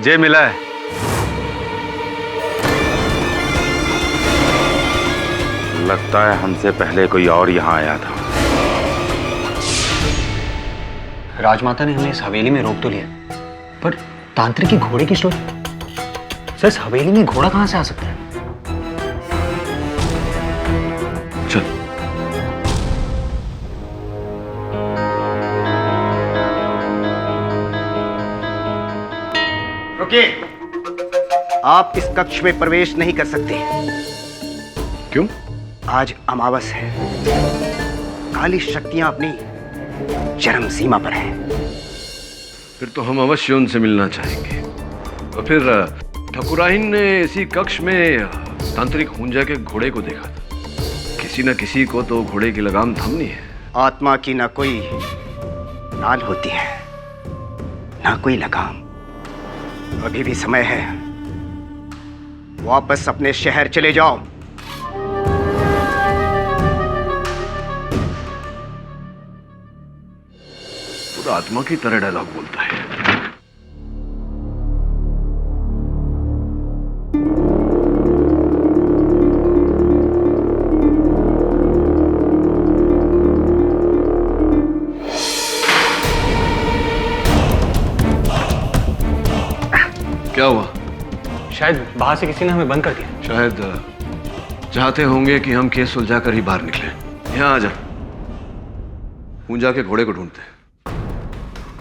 जे मिला है। लगता है हमसे पहले कोई और यहाँ आया था। राजमाता ने हमें इस हवेली में रोक तो लिया, पर तांत्रिक के घोड़े की स्टोरी, सर इस हवेली में घोड़ा कहाँ से आ सकता है? चल। आप इस कक्ष में प्रवेश नहीं कर सकते। क्यों? आज अमावस है, काली शक्तियां अपनी चरम सीमा पर हैं। फिर तो हम अवश्य उनसे मिलना चाहेंगे। और फिर ठकुराइन ने इसी कक्ष में तांत्रिक हुंजा के घोड़े को देखा था। किसी न किसी को तो घोड़े की लगाम थामनी है। आत्मा की ना कोई नाल होती है, ना कोई लगाम। अभी भी समय है, वापस अपने शहर चले जाओ। पूरा आत्मा की तरह डायलॉग बोलता है। क्या हुआ? शायद बाहर से किसी ने हमें बंद कर दिया। शायद चाहते होंगे कि हम केस सुलझाकर ही बाहर निकले। यहाँ आ जा, हुंजा के घोड़े को ढूंढते।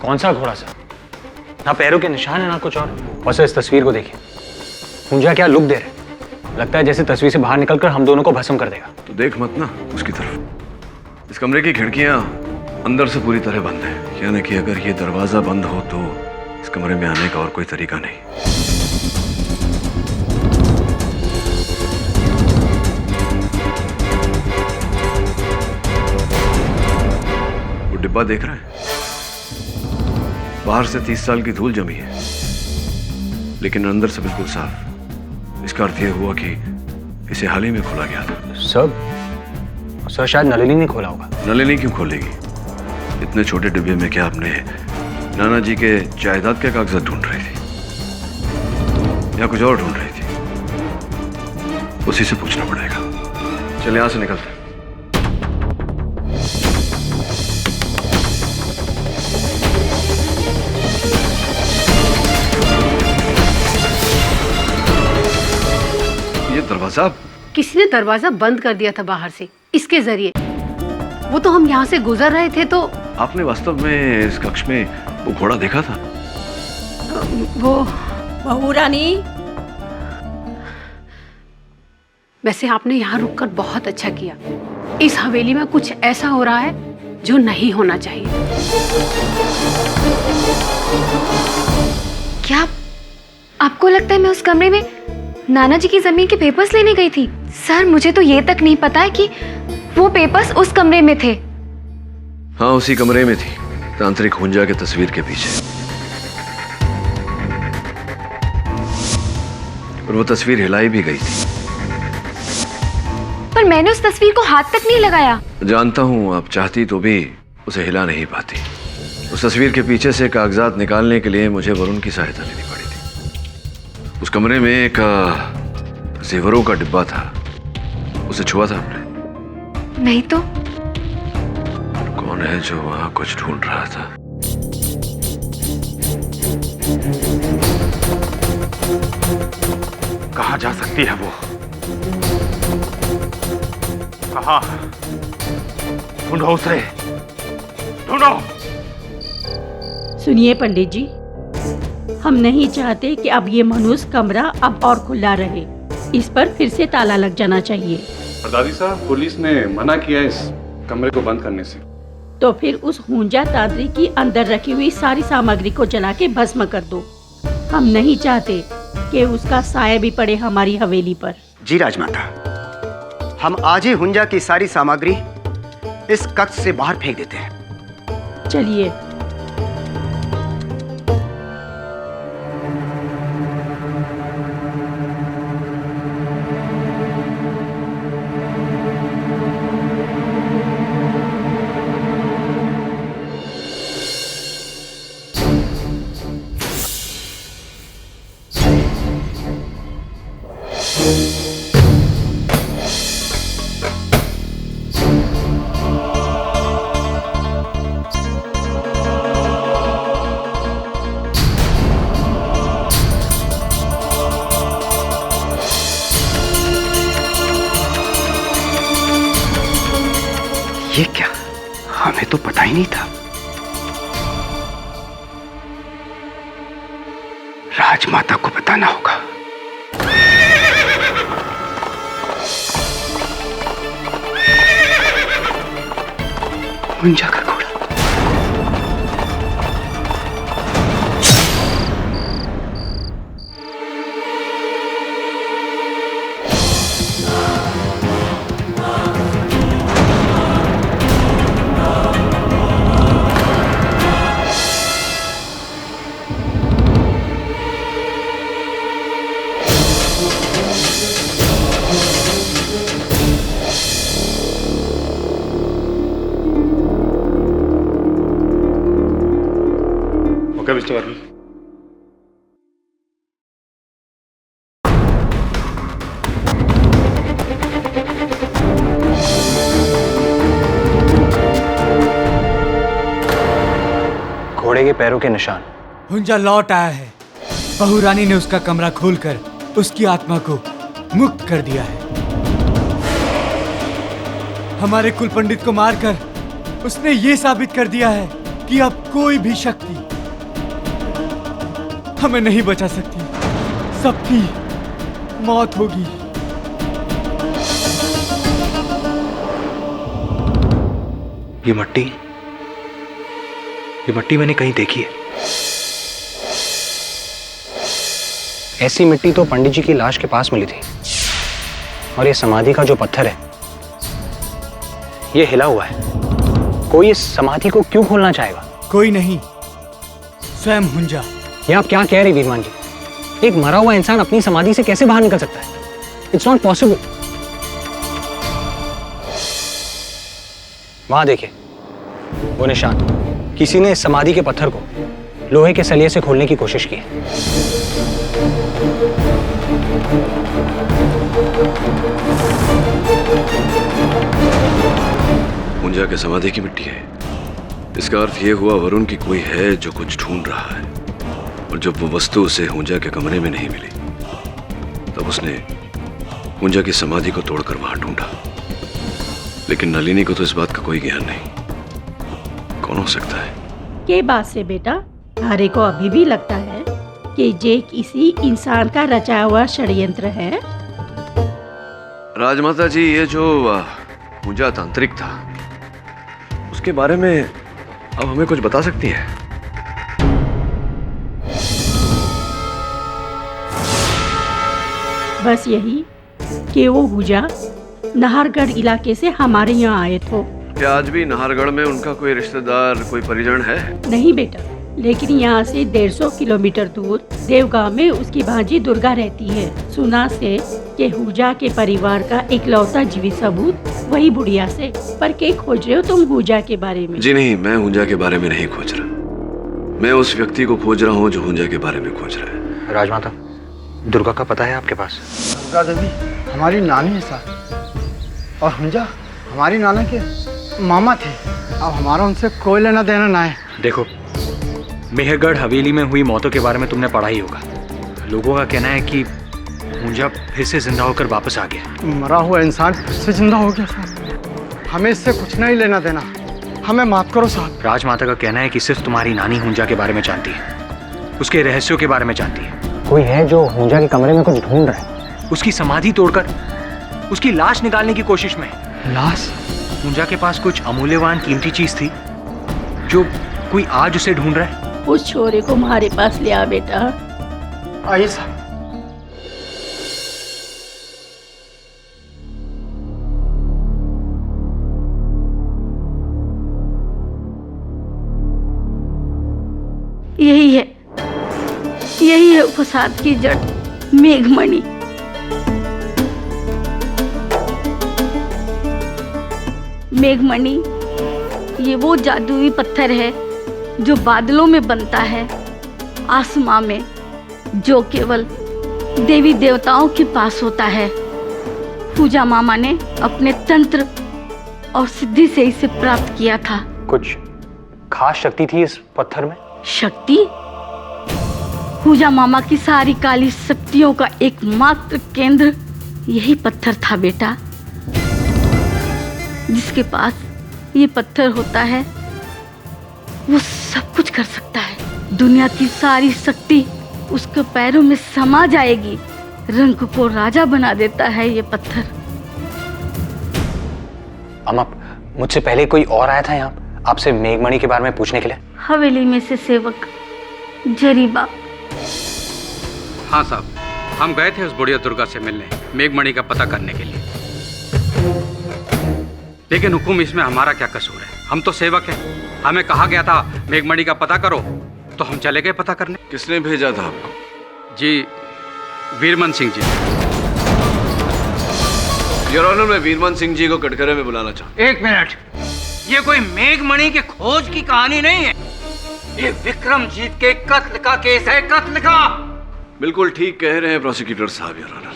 कौन सा घोड़ा सर? ना पैरों के निशान है ना कुछ और सर इस तस्वीर को देखिए, हुंजा क्या लुक दे रहे हैं। लगता है जैसे तस्वीर से बाहर निकलकर हम दोनों को भस्म कर देगा। तो देख मत ना उसकी तरफ। इस कमरे की खिड़कियां अंदर से पूरी तरह बंद है, यानी कि अगर ये दरवाजा बंद हो तो इस कमरे में आने का और कोई तरीका नहीं। वो डिब्बा देख रहे हैं, बाहर से 30 साल की धूल जमी है, लेकिन अंदर से बिल्कुल साफ। इसका अर्थ यह हुआ कि इसे हाल ही में खोला गया था। सर शायद नलिनी ने खोला होगा। नलिनी क्यों खोलेगी? इतने छोटे डिब्बे में क्या आपने नाना जी के जायदाद के कागजात ढूंढ रही थी या कुछ और ढूंढ रही थी? उसी से पूछना पड़ेगा। चल यहां से निकलते। ये दरवाजा किसी ने दरवाजा बंद कर दिया था बाहर से इसके जरिए। वो तो हम यहाँ से गुजर रहे थे तो। आपने वास्तव में इस कक्ष में वो घोड़ा देखा था? वो बहू रानी, वैसे आपने यहाँ रुककर बहुत अच्छा किया। इस हवेली में कुछ ऐसा हो रहा है जो नहीं होना चाहिए। क्या आपको लगता है मैं उस कमरे में नाना जी की जमीन के पेपर्स लेने गई थी? सर मुझे तो ये तक नहीं पता है कि वो पेपर्स उस कमरे में थे। हाँ उसी कमरे में थी, तांत्रिक हुंजा के तस्वीर के पीछे। और वो तस्वीर हिलाई भी गई थी। पर मैंने उस तस्वीर को हाथ तक नहीं लगाया। जानता हूं आप चाहती तो भी उसे हिला नहीं पाती। उस तस्वीर के पीछे से कागजात निकालने के लिए मुझे वरुण की सहायता लेनी पड़ी थी। उस कमरे में एक जेवरों का डिब्बा था, उसे छुआ था आपने? नहीं तो। कौन है जो वहां कुछ ढूंढ रहा था? कहाँ जा सकती है वो? कहाँ? ढूंढो उसे, ढूंढो। सुनिए पंडित जी, हम नहीं चाहते कि अब ये मनहूस कमरा अब और खुला रहे। इस पर फिर से ताला लग जाना चाहिए। दादी साहब, पुलिस ने मना किया इस कमरे को बंद करने से। तो फिर उस हुंजा तांत्रिक की अंदर रखी हुई सारी सामग्री को जला के भस्म कर दो। हम नहीं चाहते कि उसका साया भी पड़े हमारी हवेली पर। जी राजमाता, हम आज ही हुंजा की सारी सामग्री इस कक्ष से बाहर फेंक देते हैं। चलिए। ये क्या? हमें तो पता ही नहीं था। राजमाता को बताना होगा। हुंजा का घोड़ा। Okay mister Verma. घोड़े के पैरों के निशान। हुंजा लौट आया है। बहू रानी ने उसका कमरा खोलकर उसकी आत्मा को मुक्त कर दिया है। हमारे कुल पंडित को मारकर उसने ये साबित कर दिया है कि अब कोई भी शक्ति हमें नहीं बचा सकती, सबकी मौत होगी। ये मिट्टी मैंने कहीं देखी है। ऐसी मिट्टी तो पंडित जी की लाश के पास मिली थी। और ये समाधि का जो पत्थर है ये हिला हुआ है। कोई इस समाधि को क्यों खोलना चाहेगा? कोई नहीं, स्वयं हुंजा। ये आप क्या कह रहे वीरमान जी? एक मरा हुआ इंसान अपनी समाधि से कैसे बाहर निकल सकता है? It's not possible. वहां देखिए, वो निशान। किसी ने इस समाधि के पत्थर को लोहे के सलिए से खोलने की कोशिश की है। हुंजा के समाधि की मिट्टी है। इसका अर्थ यह हुआ वरुण की कोई है जो कुछ ढूंढ रहा है, और जब वो वस्तु उसे हुंजा के कमरे में नहीं मिली तब उसने हुंजा की समाधि को तोड़कर वहां ढूंढा। लेकिन नलिनी को तो इस बात का कोई ज्ञान नहीं। कौन हो सकता है? के बात से बेटा तारे को अभी भी लगता है कि ये किसी इंसान का रचा हुआ षड्यंत्र है। राजमाता जी, ये जो हुंजा तांत्रिक था उसके बारे में अब हमें कुछ बता सकती है? बस यही कि वो हुंजा नाहरगढ़ इलाके से हमारे यहाँ आए थे। क्या आज भी नाहरगढ़ में उनका कोई रिश्तेदार, कोई परिजन है? नहीं बेटा, लेकिन यहाँ से 150 किलोमीटर दूर देवगांव में उसकी भांजी दुर्गा रहती है। सुना से कि हुंजा के परिवार का इकलौता जीवित सबूत वही बुढ़िया से। पर क्या खोज रहे हो तुम हुंजा के बारे में? जी नहीं, मैं हुंजा के बारे में नहीं खोज रहा। मैं उस व्यक्ति को खोज रहा हूँ जो हुंजा के बारे में खोज रहा है। राजमाता, दुर्गा का पता है आपके पास? दुर्गा देवी हमारी नानी है साहब, और हुंजा हमारी नाना के मामा थे। अब हमारा उनसे कोई लेना देना ना है। देखो, मेहरगढ़ हवेली में हुई मौतों के बारे में तुमने पढ़ा ही होगा। लोगों का कहना है कि हुंजा फिर से जिंदा होकर वापस आ गया। मरा हुआ इंसान फिर से जिंदा हो गया साहब। हमें इससे कुछ नहीं लेना देना, हमें माफ करो साहब। राजमाता का कहना है कि सिर्फ तुम्हारी नानी हुंजा के बारे में जानती है, उसके रहस्यों के बारे में जानती है। कोई है जो हुंजा के कमरे में कुछ ढूंढ रहा है। उसकी समाधि तोड़कर उसकी लाश निकालने की कोशिश में। लाश? हुंजा के पास कुछ अमूल्यवान कीमती चीज थी जो कोई आज उसे ढूंढ रहा है। उस छोरे को हमारे पास ले आ बेटा। आइए साहब। यही है फसाद की जड़, मेघमणि। मेघमणि ये वो जादुई पत्थर है जो बादलों में बनता है, आसमां में, जो केवल देवी देवताओं के पास होता है। पूजा मामा ने अपने तंत्र और सिद्धि से इसे प्राप्त किया था। कुछ खास शक्ति थी इस पत्थर में? शक्ति? पूजा मामा की सारी काली शक्तियों का एकमात्र केंद्र यही पत्थर था बेटा। जिसके पास ये पत्थर होता है वो सब कुछ कर सकता है। दुनिया की सारी शक्ति उसके पैरों में समा जाएगी। रंग को राजा बना देता है ये पत्थर। अम्मा, मुझसे पहले कोई और आया था यहाँ आपसे मेघमणि के बारे में पूछने के लिए? हवेली में से सेवक जरीबा। हाँ साहब, हम गए थे उस बुढ़िया दुर्गा से मिलने, मेघमणि का पता करने के लिए। लेकिन हुकुम इसमें हमारा क्या कसूर है? हम तो सेवक हैं। हमें कहा गया था मेघमणि का पता करो, तो हम चले गए पता करने। किसने भेजा था आपको? जी, वीरमन सिंह जी। योर ऑनर, मैं वीरमन सिंह जी को कटघरे में बुलाना चाहता हूं। एक मिनट, ये कोई मेघमणि के खोज की कहानी नहीं है। ये विक्रमजीत के कत्ल का केस है, कत्ल का। बिल्कुल ठीक कह रहे हैं प्रोसिक्यूटर साहब, योर ऑनर।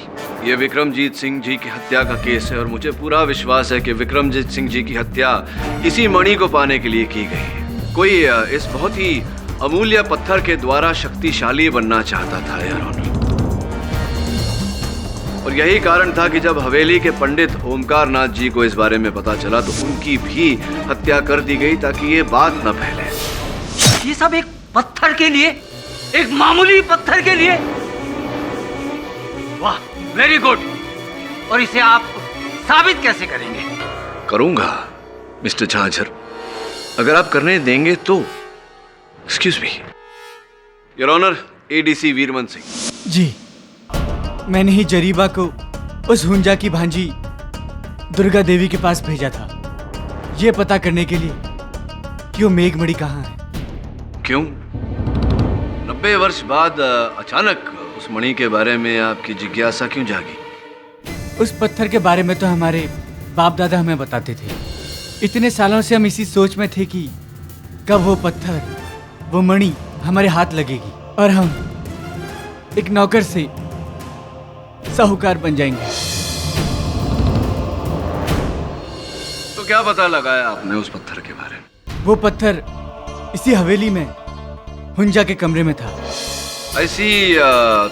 ये विक्रमजीत सिंह जी की हत्या का केस है और मुझे पूरा विश्वास है कि विक्रमजीत सिंह जी की हत्या इसी मणि को पाने के लिए की गई है। कोई इस बहुत ही अमूल्य पत्थर के द्वारा शक्तिशाली बनना चाहता था, योर ऑनर। और यही कारण था कि जब हवेली के पंडित ओमकार नाथ जी को इस बारे में पता चला तो उनकी भी हत्या कर दी गई ताकि ये बात न फैले। ये सब एक पत्थर के लिए? एक मामूली पत्थर के लिए? वाह, वेरी गुड। और इसे आप साबित कैसे करेंगे? करूंगा मिस्टर झांझर, अगर आप करने देंगे तो। Excuse me, your honour, ADC Viraman Singh. जी, मैंने ही जरीबा को उस हुंजा की भांजी दुर्गा देवी के पास भेजा था, ये पता करने के लिए कि वो मेघमणि कहाँ है। क्यों? 90 वर्ष बाद अचानक उस मणि के बारे में आपकी जिज्ञासा क्यों जागी? उस पत्थर के बारे में तो हमारे बाप दादा हमें बताते थे। इतने सालों से हम इसी सोच में थे कि कब वो पत्थर, वो मणि हमारे हाथ लगेगी और हम एक नौकर से साहूकार बन जाएंगे। तो क्या पता लगाया आपने उस पत्थर के बारे में? वो पत्थर इसी हवेली में हुंजा के कमरे में था। ऐसी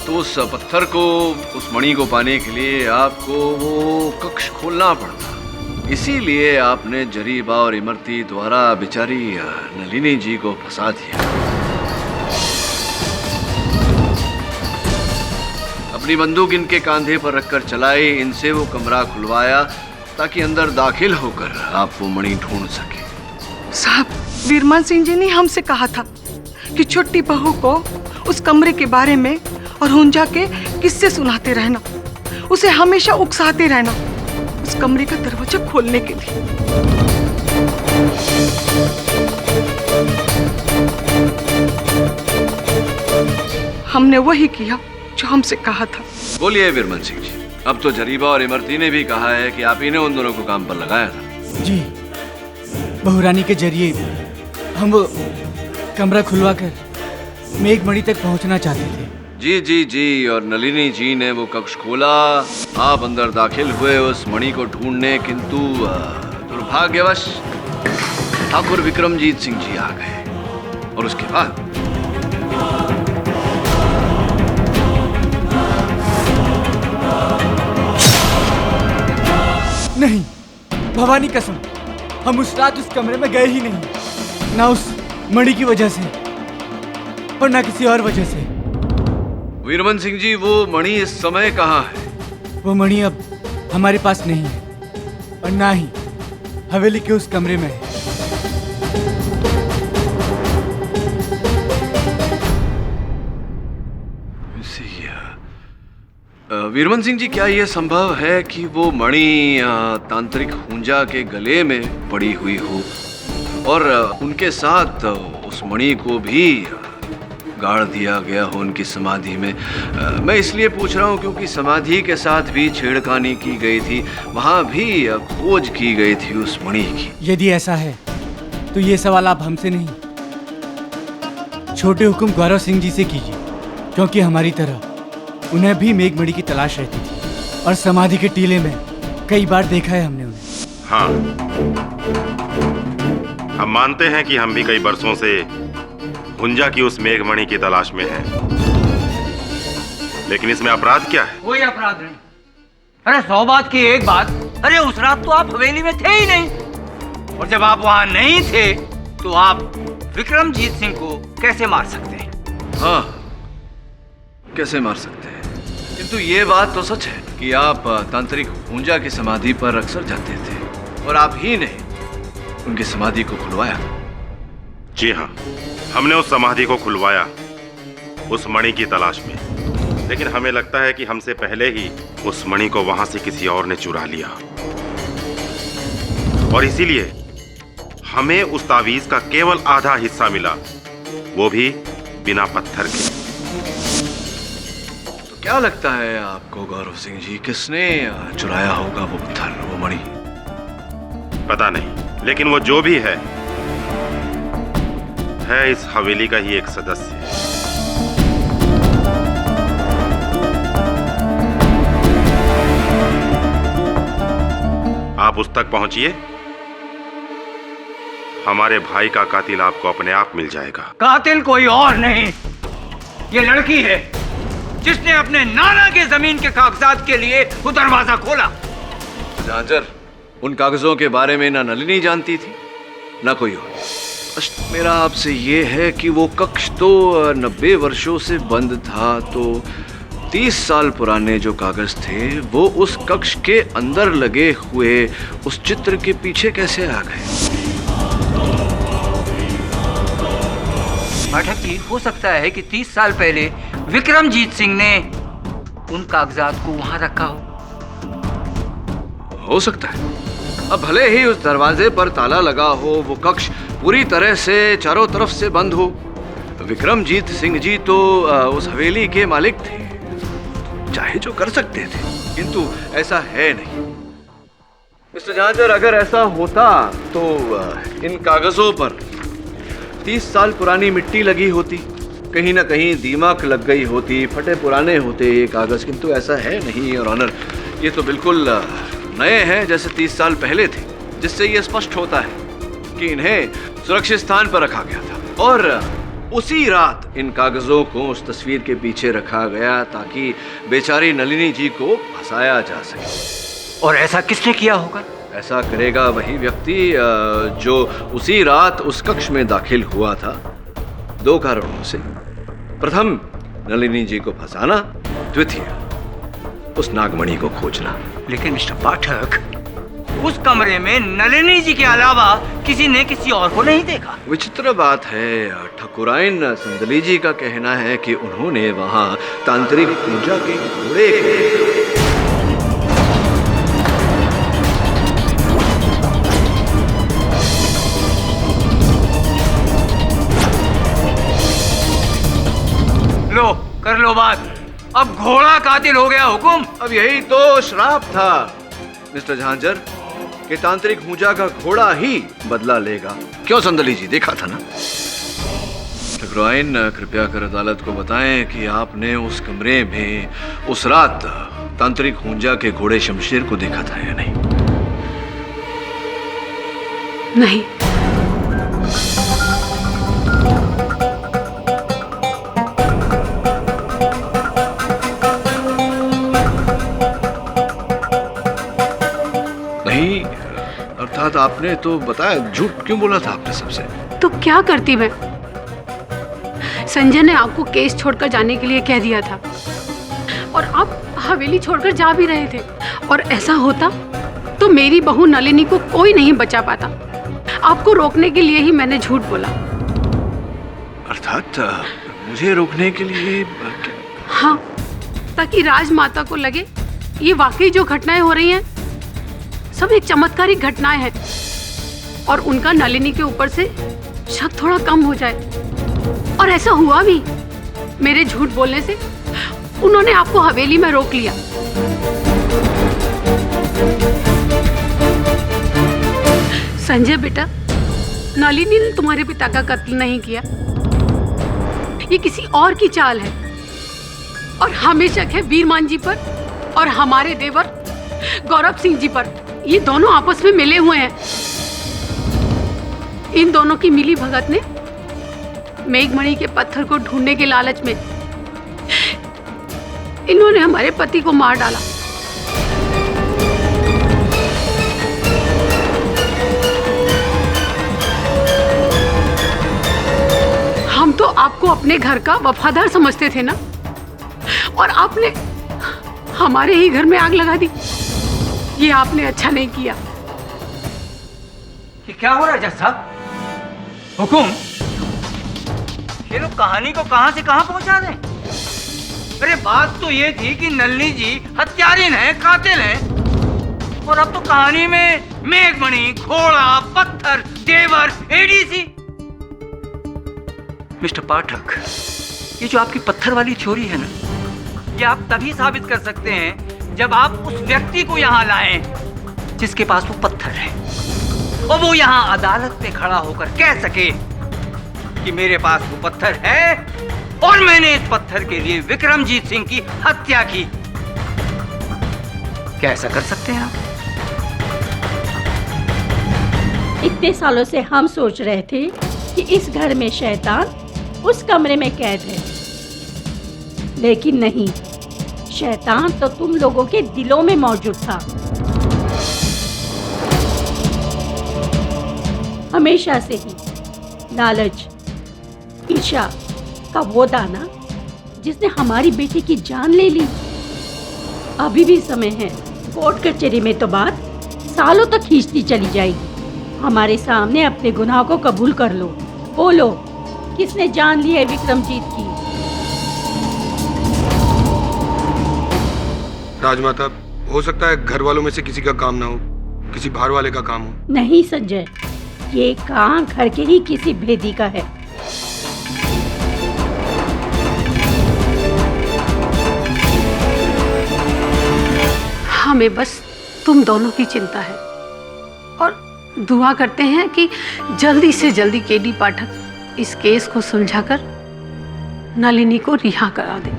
तो उस पत्थर को, उस मणि को पाने के लिए आपको वो कक्ष खोलना पड़ता, इसीलिए आपने जरीबा और इमरती द्वारा बेचारी नलिनी जी को फंसा दिया। अपनी बंदूक इनके कांधे पर रखकर चलाई, इनसे वो कमरा खुलवाया ताकि अंदर दाखिल होकर आप वो मणि ढूंढ सके। साहब, वीरमन सिंह जी ने हमसे कहा था कि छोटी बहू को उस कमरे के बारे में और हुंजा के किस्से सुनाते रहना, उसे हमेशा उकसाते रहना, उस कमरे का दरवाजा खोलने के लिए। हमने वही किया जो हमसे कहा था। बोलिए वीरमन सिंह जी, अब तो जरीबा और इमरती ने भी कहा है कि आप ही ने उन दोनों को काम पर लगाया था। जी, बहुरानी के जरिए हम वो कमरा खुलवाकर मेघमणि तक पहुंचना चाहते थे। जी जी जी, और नलिनी जी ने वो कक्ष खोला, आप अंदर दाखिल हुए उस मणि को ढूंढने, किंतु दुर्भाग्यवश ठाकुर विक्रमजीत सिंह जी आ गए और उसके बाद नहीं, भवानी कसम, हम उस रात उस कमरे में गए ही नहीं, ना उस मणि की वजह से और ना किसी और वजह से। वीरमन सिंह जी, वो मणि इस समय कहाँ है? वो मणि अब हमारे पास नहीं है और ना ही हवेली के उस कमरे में है। वीरमन सिंह जी, क्या यह संभव है कि वो मणि तांत्रिक हुंजा के गले में पड़ी हुई हो और उनके साथ उस मणि को भी गाड़ दिया गया हो उनकी समाधि में? मैं इसलिए पूछ रहा हूँ क्योंकि समाधि के साथ भी छेड़खानी की गई थी, वहां भी खोज की गई थी उस मणि की। यदि ऐसा है तो ये सवाल आप हमसे नहीं, छोटे हुकुम गौरव सिंह जी से कीजिए, क्योंकि हमारी तरह उन्हें भी मेघमणि की तलाश रहती थी और समाधि के टीले में कई बार देखा है हमने उन्हें। हाँ, हम मानते हैं कि हम भी कई बरसों से हुंजा की उस मेघमणि की तलाश में हैं। लेकिन इसमें अपराध क्या है? कोई अपराध नहीं। अरे 100 बात की एक बात, अरे उस रात तो आप हवेली में थे ही नहीं, और जब आप वहां नहीं थे तो आप विक्रमजीत सिंह को कैसे मार सकते हैं? हाँ, कैसे मार सकते हैं, किंतु ये बात तो सच है कि आप तांत्रिक हुंजा की समाधि पर अक्सर जाते थे और आप ही ने उनकी समाधि को खुलवाया। जी हाँ, हमने उस समाधि को खुलवाया उस मणि की तलाश में, लेकिन हमें लगता है कि हमसे पहले ही उस मणि को वहां से किसी और ने चुरा लिया और इसीलिए हमें उस तावीज का केवल आधा हिस्सा मिला, वो भी बिना पत्थर के। तो क्या लगता है आपको गौरव सिंह जी, किसने चुराया होगा वो पत्थर, वो मणि? पता नहीं, लेकिन वो जो भी है इस हवेली का ही एक सदस्य। आप उस तक पहुंचिए, हमारे भाई का कातिल आपको अपने आप मिल जाएगा। कातिल कोई और नहीं, ये लड़की है जिसने अपने नाना के जमीन के कागजात के लिए वो दरवाजा खोला। झांझर, उन कागजों के बारे में ना नलिनी जानती थी ना कोई और, प्रश्न मेरा आपसे ये है कि वो कक्ष तो 90 वर्षों से बंद था, तो 30 साल पुराने जो कागज थे वो उस कक्ष के अंदर लगे हुए उस चित्र के पीछे कैसे आ गए? पाठक जी, हो सकता है कि 30 साल पहले विक्रमजीत सिंह ने उन कागजात को वहां रखा हो सकता है। अब भले ही उस दरवाजे पर ताला लगा हो, वो कक्ष पूरी तरह से चारों तरफ से बंद हो, विक्रमजीत सिंह जी तो उस हवेली के मालिक थे, चाहे जो कर सकते थे, किंतु ऐसा है नहीं। मिस्टर झांझर, अगर ऐसा होता तो इन कागजों पर 30 साल पुरानी मिट्टी लगी होती, कहीं ना कहीं दीमक लग गई होती, फटे पुराने होते ये कागज, किंतु ऐसा है नहीं। और ऑनर, ये तो बिल्कुल नए हैं जैसे 30 साल पहले थे, जिससे ये स्पष्ट होता है कि इन्हें सुरक्षित स्थान पर रखा गया था और उसी रात इन कागजों को उस तस्वीर के पीछे रखा गया ताकि बेचारी नलिनी जी को फंसाया जा सके। और ऐसा किसने किया होगा? ऐसा करेगा वही व्यक्ति जो उसी रात उस कक्ष में दाखिल हुआ था, 2 कारणों से। प्रथम, नलिनी जी को फंसाना, द्वितीय, उस नागमणि को खोजना। लेकिन मिस्टर पाठक, उस कमरे में नलिनी जी के अलावा किसी ने किसी और को नहीं देखा। विचित्र बात है, ठाकुराइन संदली जी का कहना है कि उन्होंने वहां तांत्रिक पूजा के घोड़े लो, कर लो बात। अब घोड़ा कातिल हो गया हुकुम। अब यही तो श्राप था मिस्टर झांझर, कि तांत्रिक पूजा का घोड़ा ही बदला लेगा। क्यों संदली जी, देखा था ना? ठाकुराइन, कृपया कर अदालत को बताएं कि आपने उस कमरे में उस रात तांत्रिक हुंजा के घोड़े शमशेर को देखा था या नहीं? नहीं। नहीं, अर्थात आपने तो बताया, झूठ क्यों बोला था आपने सबसे? तो क्या करती मैं? संजय ने आपको केस छोड़कर जाने के लिए कह दिया था और आप हवेली छोड़कर जा भी रहे थे, और ऐसा होता तो मेरी बहू नलिनी को कोई नहीं बचा पाता। आपको रोकने के लिए ही मैंने झूठ बोला। अर्थात मुझे रोकने के लिए? हाँ, ताकि राजमाता को लगे ये वाकई जो घटनाएं हो रही हैं सब एक चमत्कारिक घटनाएं हैं, और उनका नलिनी के ऊपर से शक थोड़ा कम हो जाए। और ऐसा हुआ भी। मेरे झूठ बोलने से उन्होंने आपको हवेली में रोक लिया। संजय बेटा, नलिनी ने तुम्हारे पिता का कत्ल नहीं किया, ये किसी और की चाल है, और हमें शक है वीरमान जी पर और हमारे देवर गौरव सिंह जी पर। ये दोनों आपस में मिले हुए हैं। इन दोनों की मिली भगत ने मेघमणि के पत्थर को ढूंढने के लालच में इन्होंने हमारे पति को मार डाला। हम तो आपको अपने घर का वफादार समझते थे ना, और आपने हमारे ही घर में आग लगा दी। ये आपने अच्छा नहीं किया। ये क्या हो रहा है जज साहब? हुकुम, ये लोग कहानी को कहां से कहां पहुंचा रहे हैं? अरे बात तो ये थी कि नलिनी जी हत्यारिन है, कातिल है, और अब तो कहानी में मेघमणि, घोड़ा, पत्थर, देवर, एडीसी। मिस्टर पाठक, ये जो आपकी पत्थर वाली थ्योरी है ना, ये आप तभी साबित कर सकते हैं जब आप उस व्यक्ति को यहाँ लाएं जिसके पास वो पत्थर है, और वो यहाँ अदालत में खड़ा होकर कह सके कि मेरे पास वो पत्थर है और मैंने इस पत्थर के लिए विक्रमजीत सिंह की हत्या की। क्या ऐसा कर सकते हैं आप? इतने सालों से हम सोच रहे थे कि इस घर में शैतान उस कमरे में कैद है, लेकिन नहीं, शैतान तो तुम लोगों के दिलों में मौजूद था। हमेशा से ही लालच, ईर्ष्या का वो दाना जिसने हमारी बेटी की जान ले ली। अभी भी समय है। कोर्ट कचहरी में तो बात सालों तक खींचती चली जाएगी। हमारे सामने अपने गुनाह को कबूल कर लो। बोलो, किसने जान ली है विक्रमजीत की? राजमाता, हो सकता है घर वालों में से किसी का काम ना हो, किसी बाहर वाले का काम हो। नहीं संजय, ये काम घर के ही किसी भेदी का है। हमें बस तुम दोनों की चिंता है और दुआ करते हैं कि जल्दी से जल्दी केडी पाठक इस केस को सुलझाकर नलिनी को रिहा करा दे।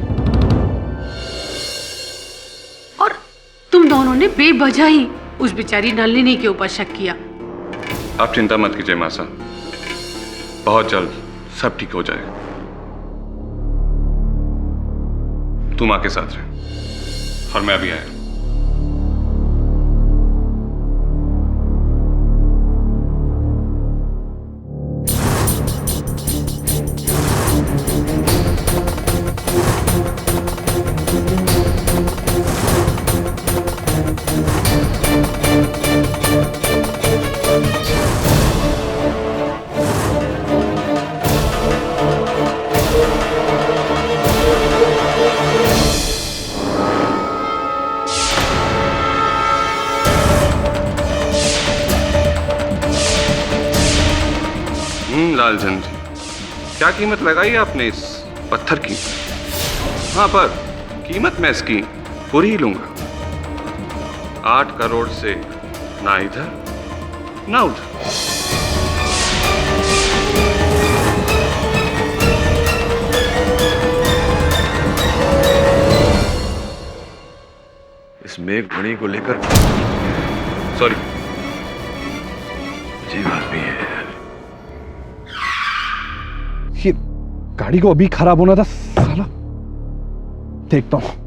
और तुम दोनों ने बेवजह ही उस बेचारी नलिनी के ऊपर शक किया। आप चिंता मत कीजिए माँ साहब, बहुत जल्द सब ठीक हो जाएगा। तुम आके साथ रहे और मैं अभी आया। लालचंद जी, क्या कीमत लगाई आपने इस पत्थर की? हाँ, पर कीमत मैं इसकी पूरी ही लूंगा। 8 करोड़ से ना इधर ना उधर। इस मेघमणि को लेकर सॉरी, अजीब आदमी है। ये गाड़ी को अभी खराब होना था साला। देखता हूं।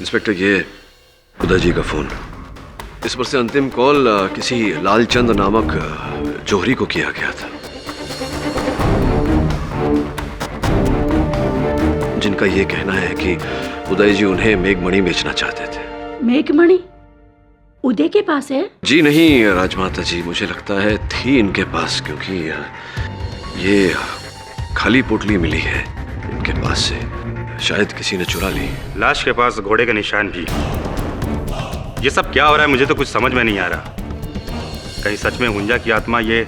इंस्पेक्टर, ये खुदा जी का फोन। इस पर से अंतिम कॉल किसी लालचंद नामक जोहरी को किया गया था, जिनका ये कहना है कि उदय जी उन्हें मेघमणि बेचना चाहते थे। मेघमणि उदय के पास है? जी नहीं राजमाता जी, मुझे लगता है थी इनके पास, क्योंकि ये खाली पोटली मिली है इनके पास से। शायद किसी ने चुरा ली। लाश के पास घोड़े का निशान भी। ये सब क्या हो रहा है, मुझे तो कुछ समझ में नहीं आ रहा। कहीं सच में हुंजा की आत्मा ये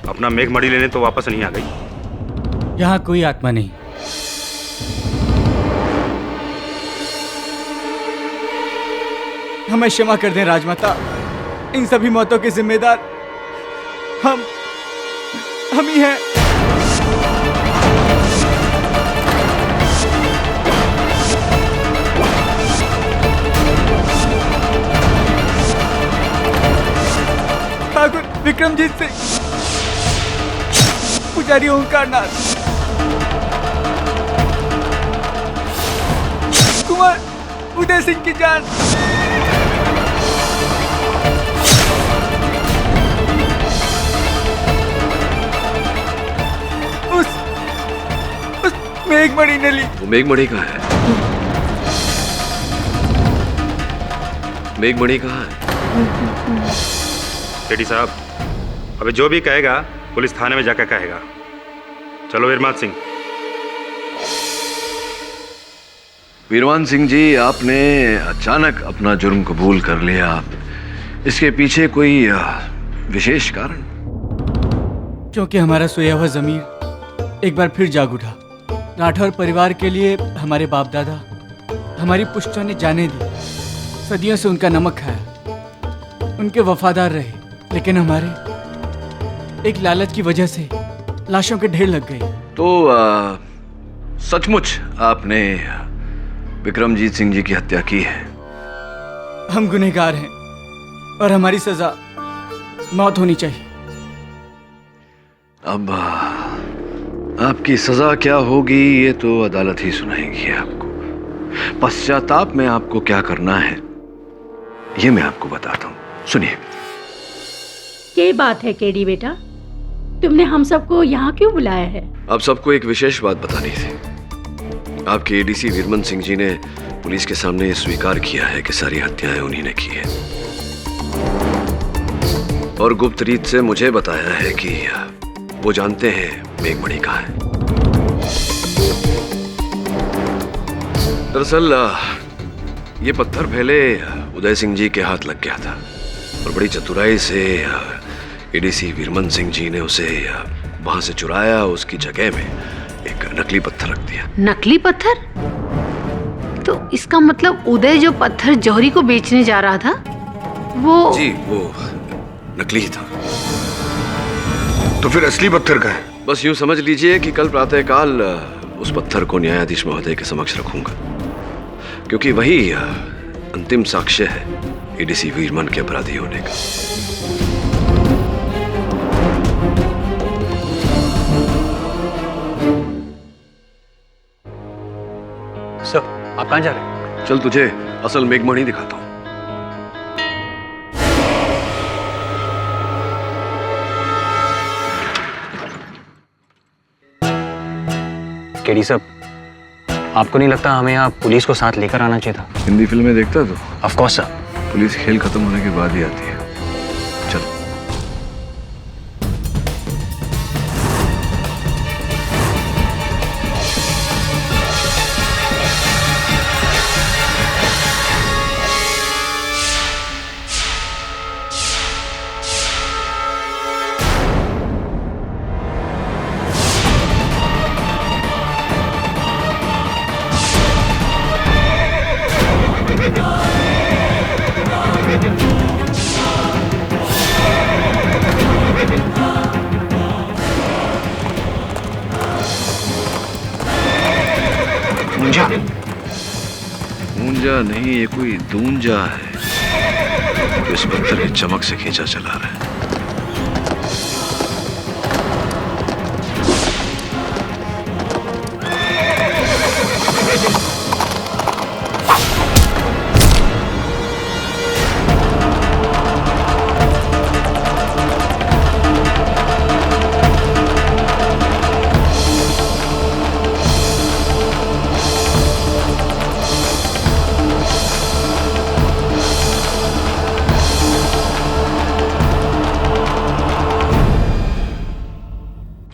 अपना मेघमणि लेने तो वापस नहीं आ गई? यहाँ कोई आत्मा नहीं। हमें क्षमा कर दें राजमाता, इन सभी मौतों के जिम्मेदार हम ही हैं। ठाकुर विक्रमजीत सिंह, पुजारी ओंकारनाथ, कुमार उदय सिंह की जान। उस मेघमणि ने ली। वो मेघमणि कहाँ है? मेघमणि कहाँ है? केडी साहब, अबे जो भी कहेगा पुलिस थाने में जाकर कहेगा। चलो वीरमान सिंह। वीरमान सिंह जी, आपने अचानक अपना जुर्म कबूल कर लिया, इसके पीछे कोई विशेष कारण? क्योंकि हमारा सोया हुआ जमीर एक बार फिर जाग उठा। राठौर परिवार के लिए हमारे बाप दादा, हमारी पुश्तों ने जाने दी, सदियों से उनका नमक खाया, उनके वफादार रहे, लेकिन हमारे एक लालच की वजह से लाशों के ढेर लग गए। तो सचमुच आपने विक्रमजीत सिंह जी की हत्या की है? हम गुनहगार हैं और हमारी सजा मौत होनी चाहिए। अब आपकी सजा क्या होगी ये तो अदालत ही सुनाएगी आपको। पश्चाताप में आपको क्या करना है ये मैं आपको बताता हूँ। सुनिए। क्या बात है केडी बेटा, तुमने हम सबको यहाँ क्यों बुलाया है? आप सबको एक विशेष बात बतानी थी। आपके एडीसी वीरमन सिंह जी ने पुलिस के सामने स्वीकार किया है कि सारी हत्याएं उन्हीं ने की है, और गुप्त रीत से मुझे बताया है कि वो जानते हैं मेघमणि कहाँ है। दरअसल ये पत्थर पहले उदय सिंह जी के हाथ लग गया था और बड़ी चतुराई से एडीसी वीरमन सिंह जी ने उसे वहां से चुराया, उसकी जगह में एक नकली पत्थर रख दिया। नकली पत्थर? तो इसका मतलब उदय जो पत्थर जौहरी को बेचने जा रहा था वो? जी वो नकली ही था। तो फिर असली पत्थर का है? बस यूं समझ लीजिए कि कल प्रातःकाल उस पत्थर को न्यायाधीश महोदय के समक्ष रखूंगा, क्योंकि वही अंतिम साक्ष्य है एडीसी वीरमन के अपराधी होने का। सर, आप कहाँ जा रहे हैं? चल तुझे असल मेघमणि दिखाता हूँ। केडी साहब, आपको नहीं लगता हमें यहाँ पुलिस को साथ लेकर आना चाहिए था? हिंदी फिल्में देखता तो? Of course sir. पुलिस खेल खत्म होने के बाद ही आती है। चल। ऊंजा नहीं, ये कोई दूंजा है तो इस पत्थर की चमक से खींचा चला रहा है।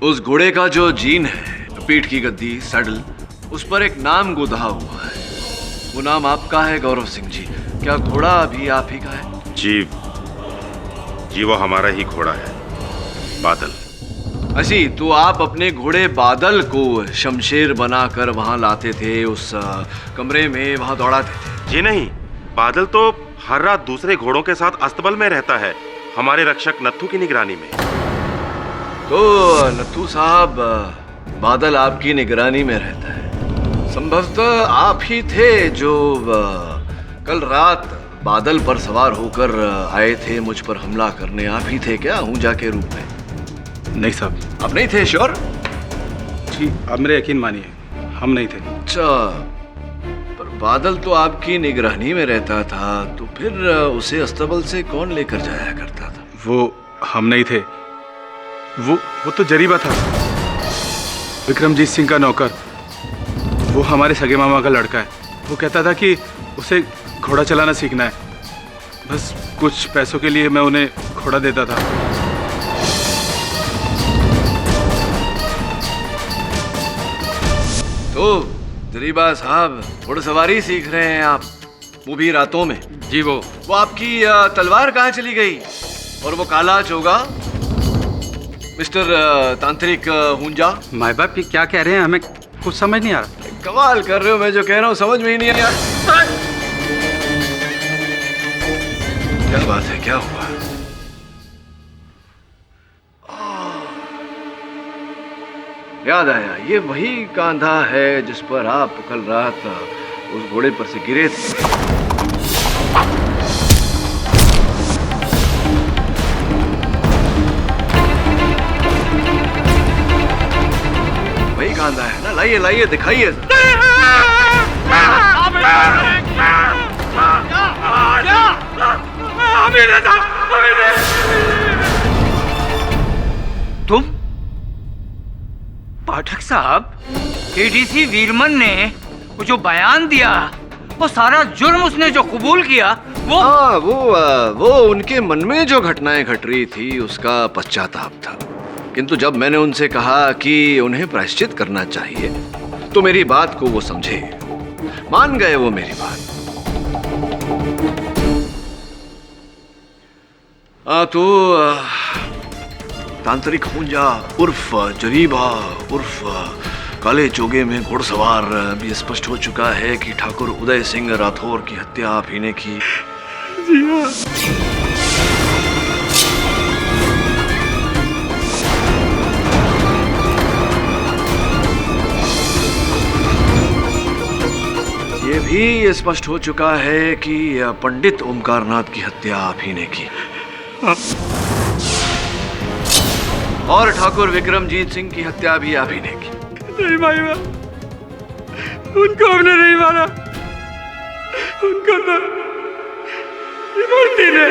उस घोड़े का जो जीन है, पीठ की गद्दी, सैडल, उस पर एक नाम गुधा हुआ है। वो नाम आपका है गौरव सिंह जी। क्या घोड़ा अभी आप ही का है? जी वो हमारा ही घोड़ा है, बादल। असी तो आप अपने घोड़े बादल को शमशेर बनाकर वहां लाते थे, उस कमरे में वहां दौड़ाते थे? जी नहीं, बादल तो हर रात दूसरे घोड़ों के साथ अस्तबल में रहता है, हमारे रक्षक नत्थू की निगरानी में। तो नत्थू साहब, बादल आपकी निगरानी में रहता है। संभवतः आप ही थे जो कल रात बादल पर सवार होकर आए थे मुझ पर हमला करने। आप ही थे क्या ऊंजा के रूप में? नहीं साहब। आप नहीं थे? श्योर? जी आप मेरे यकीन मानिए, हम नहीं थे। अच्छा, पर बादल तो आपकी निगरानी में रहता था, तो फिर उसे अस्तबल से कौन लेकर जाया करता था? वो हम नहीं थे, वो तो जरीबा था, विक्रमजीत सिंह का नौकर। वो हमारे सगे मामा का लड़का है। वो कहता था कि उसे घोड़ा चलाना सीखना है, बस कुछ पैसों के लिए मैं उन्हें घोड़ा देता था। तो जरीबा साहब, घोड़सवारी सीख रहे हैं आप, वो भी रातों में? जी वो आपकी तलवार कहाँ चली गई? और वो काला चोगा? मिस्टर तांत्रिक हुंजा। माँ बाप ये क्या कह रहे हैं, हमें कुछ समझ नहीं आ रहा। कमाल कर रहे हो, मैं जो कह रहा हूँ समझ में ही नहीं आ रहा। क्या बात है, क्या हुआ? याद आया, ये वही कांधा है जिस पर आप कल रात उस घोड़े पर से गिरे थे। वही कांधा है ना? लाइए लाइए दिखाइए। तुम पाठक साहब, एडीसी वीरमन ने वो जो बयान दिया, वो सारा जुर्म उसने जो कबूल किया, वो हाँ, वो उनके मन में जो घटनाएं घट रही थी उसका पश्चाताप था। किंतु जब मैंने उनसे कहा कि उन्हें प्रायश्चित करना चाहिए तो मेरी बात को वो समझे, मान गए वो मेरी बात। तो तांत्रिक हुंजा उर्फ जरीबा उर्फ काले चोगे में घुड़सवार भी स्पष्ट हो चुका है कि ठाकुर उदय सिंह राठौर की हत्या आप ही ने की। जी हाँ। ये भी स्पष्ट हो चुका है कि पंडित ओमकारनाथ की हत्या आप ही ने की। और ठाकुर विक्रमजीत सिंह की हत्या भी आप ही ने की। नहीं भाई, उनको हमने नहीं मारा, उनको तो इमरती ने।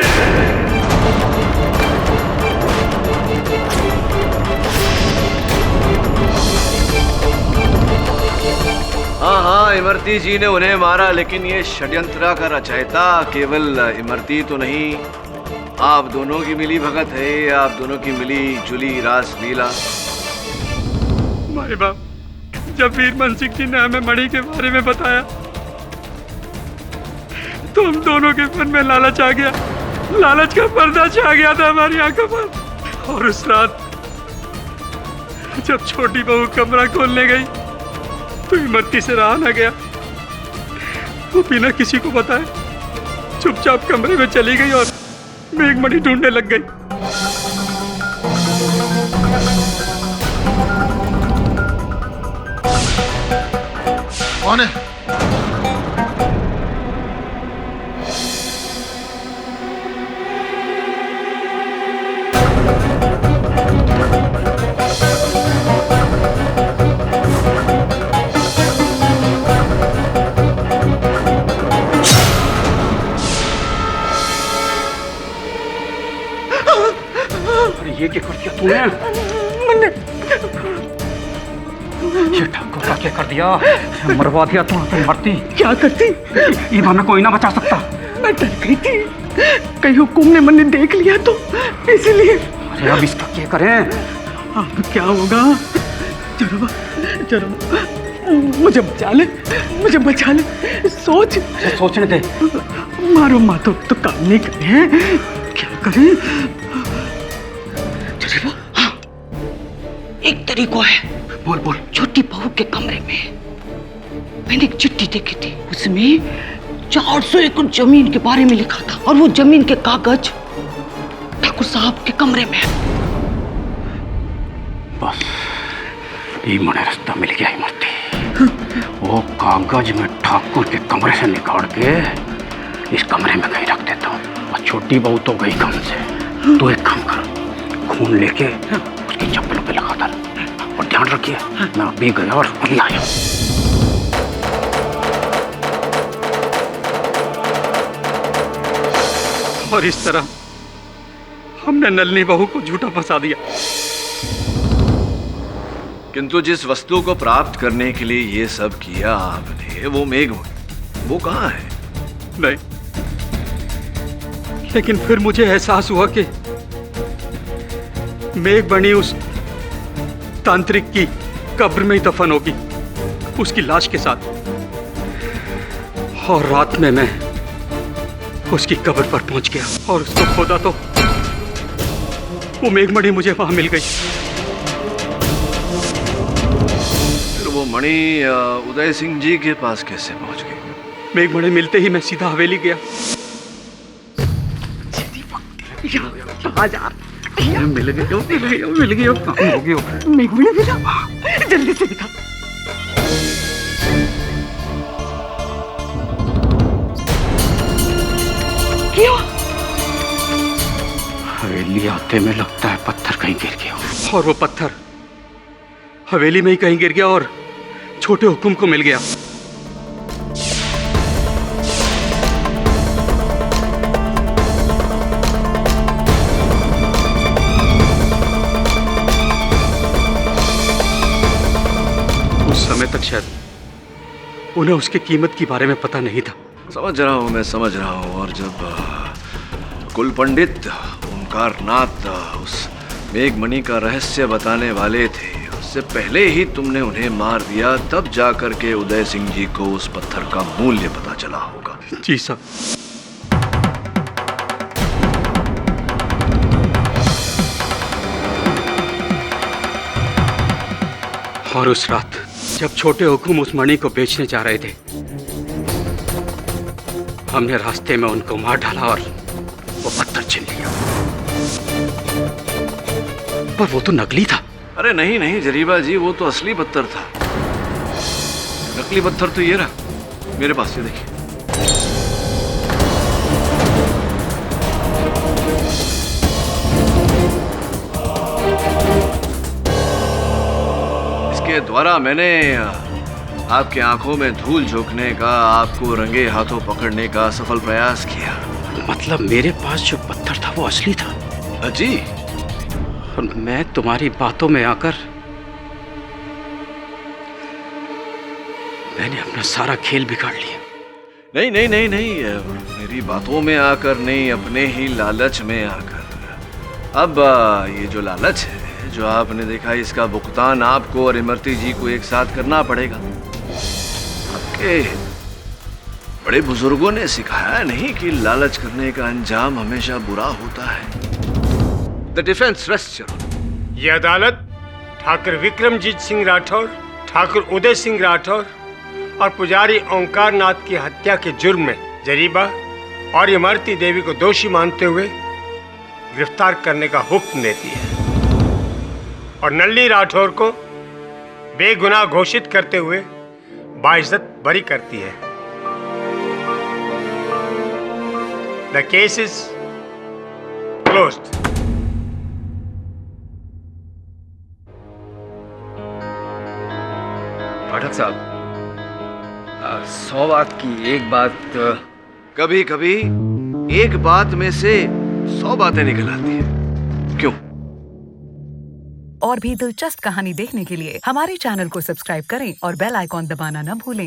हाँ, इमरती जी ने उन्हें मारा, लेकिन ये षड्यंत्र का रचयिता केवल इमरती तो नहीं, आप दोनों की मिली भगत है, आप दोनों की मिली जुली रास लीला। माए बाप, जब वीरमन सिंह जी ने हमें मणि के बारे में बताया तो हम दोनों के मन में लालच आ गया, लालच का पर्दा छा गया था हमारी आंखों पर। और उस रात जब छोटी बहू कमरा खोलने गई तो इमरती से रहा न गया, वो बिना किसी को बताए चुपचाप कमरे में चली गई और मेघमणि ढूंढने लग गई। कौन है? अरे ये क्या कर दिया तूने? ये ठाकुर का क्या कर दिया? मरवा दिया तू, मरती। क्या करती? ये हमें कोई ना बचा सकता। मैं डर गई थी, कहीं हुकुम ने मैंने देख लिया तो इसलिए। अरे अब इसका क्या करें? अब क्या होगा? जरा मुझे बचा ले, मुझे बचा ले। सोचने दे। मारो मातो तो काम नहीं करे हैं, क्या करें? हाँ, एक तरीका है। बोल बोल। छोटी बहू के कमरे में मैंने एक चिट्ठी देखी थी, उसमें 400 एकड़ जमीन के बारे में लिखा था और वो जमीन के कागज ठाकुर साहब के कमरे में है। बस ये मने रास्ता मिल गया इमरती। वो कागज में ठाकुर के कमरे से निकाल के इस कमरे में कहीं रख देता हूँ। और छोटी बहू तो गई काम से, तो एक काम कर, खून लेके उसकी चप्पलों पे लगा डाल। और ध्यान रखिए, मैं अभी गया और अभी आया। और इस तरह हमने नलनी बहू को झूठा फंसा दिया। किंतु जिस वस्तु को प्राप्त करने के लिए ये सब किया आपने, वो मेघमणि, वो कहाँ है? नहीं, लेकिन फिर मुझे एहसास हुआ कि मेघमणि उस तांत्रिक की कब्र में ही दफन होगी, उसकी लाश के साथ। और रात में मैं उसकी कब्र पर पहुंच गया और उसको खोदा तो वो मेघमणि मुझे वहां मिल गई। फिर वो मणि उदय सिंह जी के पास कैसे पहुंच गई? मेघमणि मिलते ही मैं सीधा हवेली गया। मिल गई काम हो गया। मेघमणि मिला, जल्दी से दिखा। क्यों? हवेली आते में लगता है पत्थर कहीं गिर गया, और वो पत्थर हवेली में ही कहीं गिर गया और छोटे हुकुम को मिल गया। उस समय तक शायद उन्हें उसकी कीमत के बारे में पता नहीं था। समझ रहा हूँ, मैं समझ रहा हूँ। और जब कुल पंडित ओंकारनाथ उस मेघमणि का रहस्य बताने वाले थे, उससे पहले ही तुमने उन्हें मार दिया, तब जाकर के उदय सिंह जी को उस पत्थर का मूल्य पता चला होगा। जी साहब। और उस रात जब छोटे हुकुम उस मणि को बेचने जा रहे थे, हमने रास्ते में उनको मार डाला और वो पत्थर छीन लिया। पर वो तो नकली था। अरे नहीं नहीं जरीबा जी, वो तो असली पत्थर था। नकली पत्थर तो ये रहा मेरे पास, ये देखिए। इसके द्वारा मैंने आपके आंखों में धूल झोंकने का, आपको रंगे हाथों पकड़ने का सफल प्रयास किया। मतलब मेरे पास जो पत्थर था वो असली था? जी। और मैं तुम्हारी बातों में आकर मैंने अपना सारा खेल बिगाड़ लिया। नहीं नहीं नहीं नहीं, मेरी बातों में आकर नहीं, अपने ही लालच में आकर। अब ये जो लालच है जो आपने देखा, इसका भुगतान आपको और इमरती जी को एक साथ करना पड़ेगा। आपके बड़े बुजुर्गों ने सिखाया नहीं कि लालच करने का अंजाम हमेशा बुरा होता है। The defence rest. ये अदालत ठाकुर विक्रमजीत सिंह राठौर, ठाकुर उदय सिंह राठौर और पुजारी ओंकारनाथ की हत्या के जुर्म में जरीबा और इमरती देवी को दोषी मानते हुए गिरफ्तार करने का हुक्म देती है और नल्ली राठौर को बेगुनाह घोषित करते हुए बाइज्जत बरी करती है। The case is closed. Pathak साहब, 100 बात की एक बात। कभी कभी एक बात में से 100 बातें निकल आती हैं। क्यों? और भी दिलचस्प कहानी देखने के लिए हमारे चैनल को सब्सक्राइब करें और बेल आइकॉन दबाना न भूलें।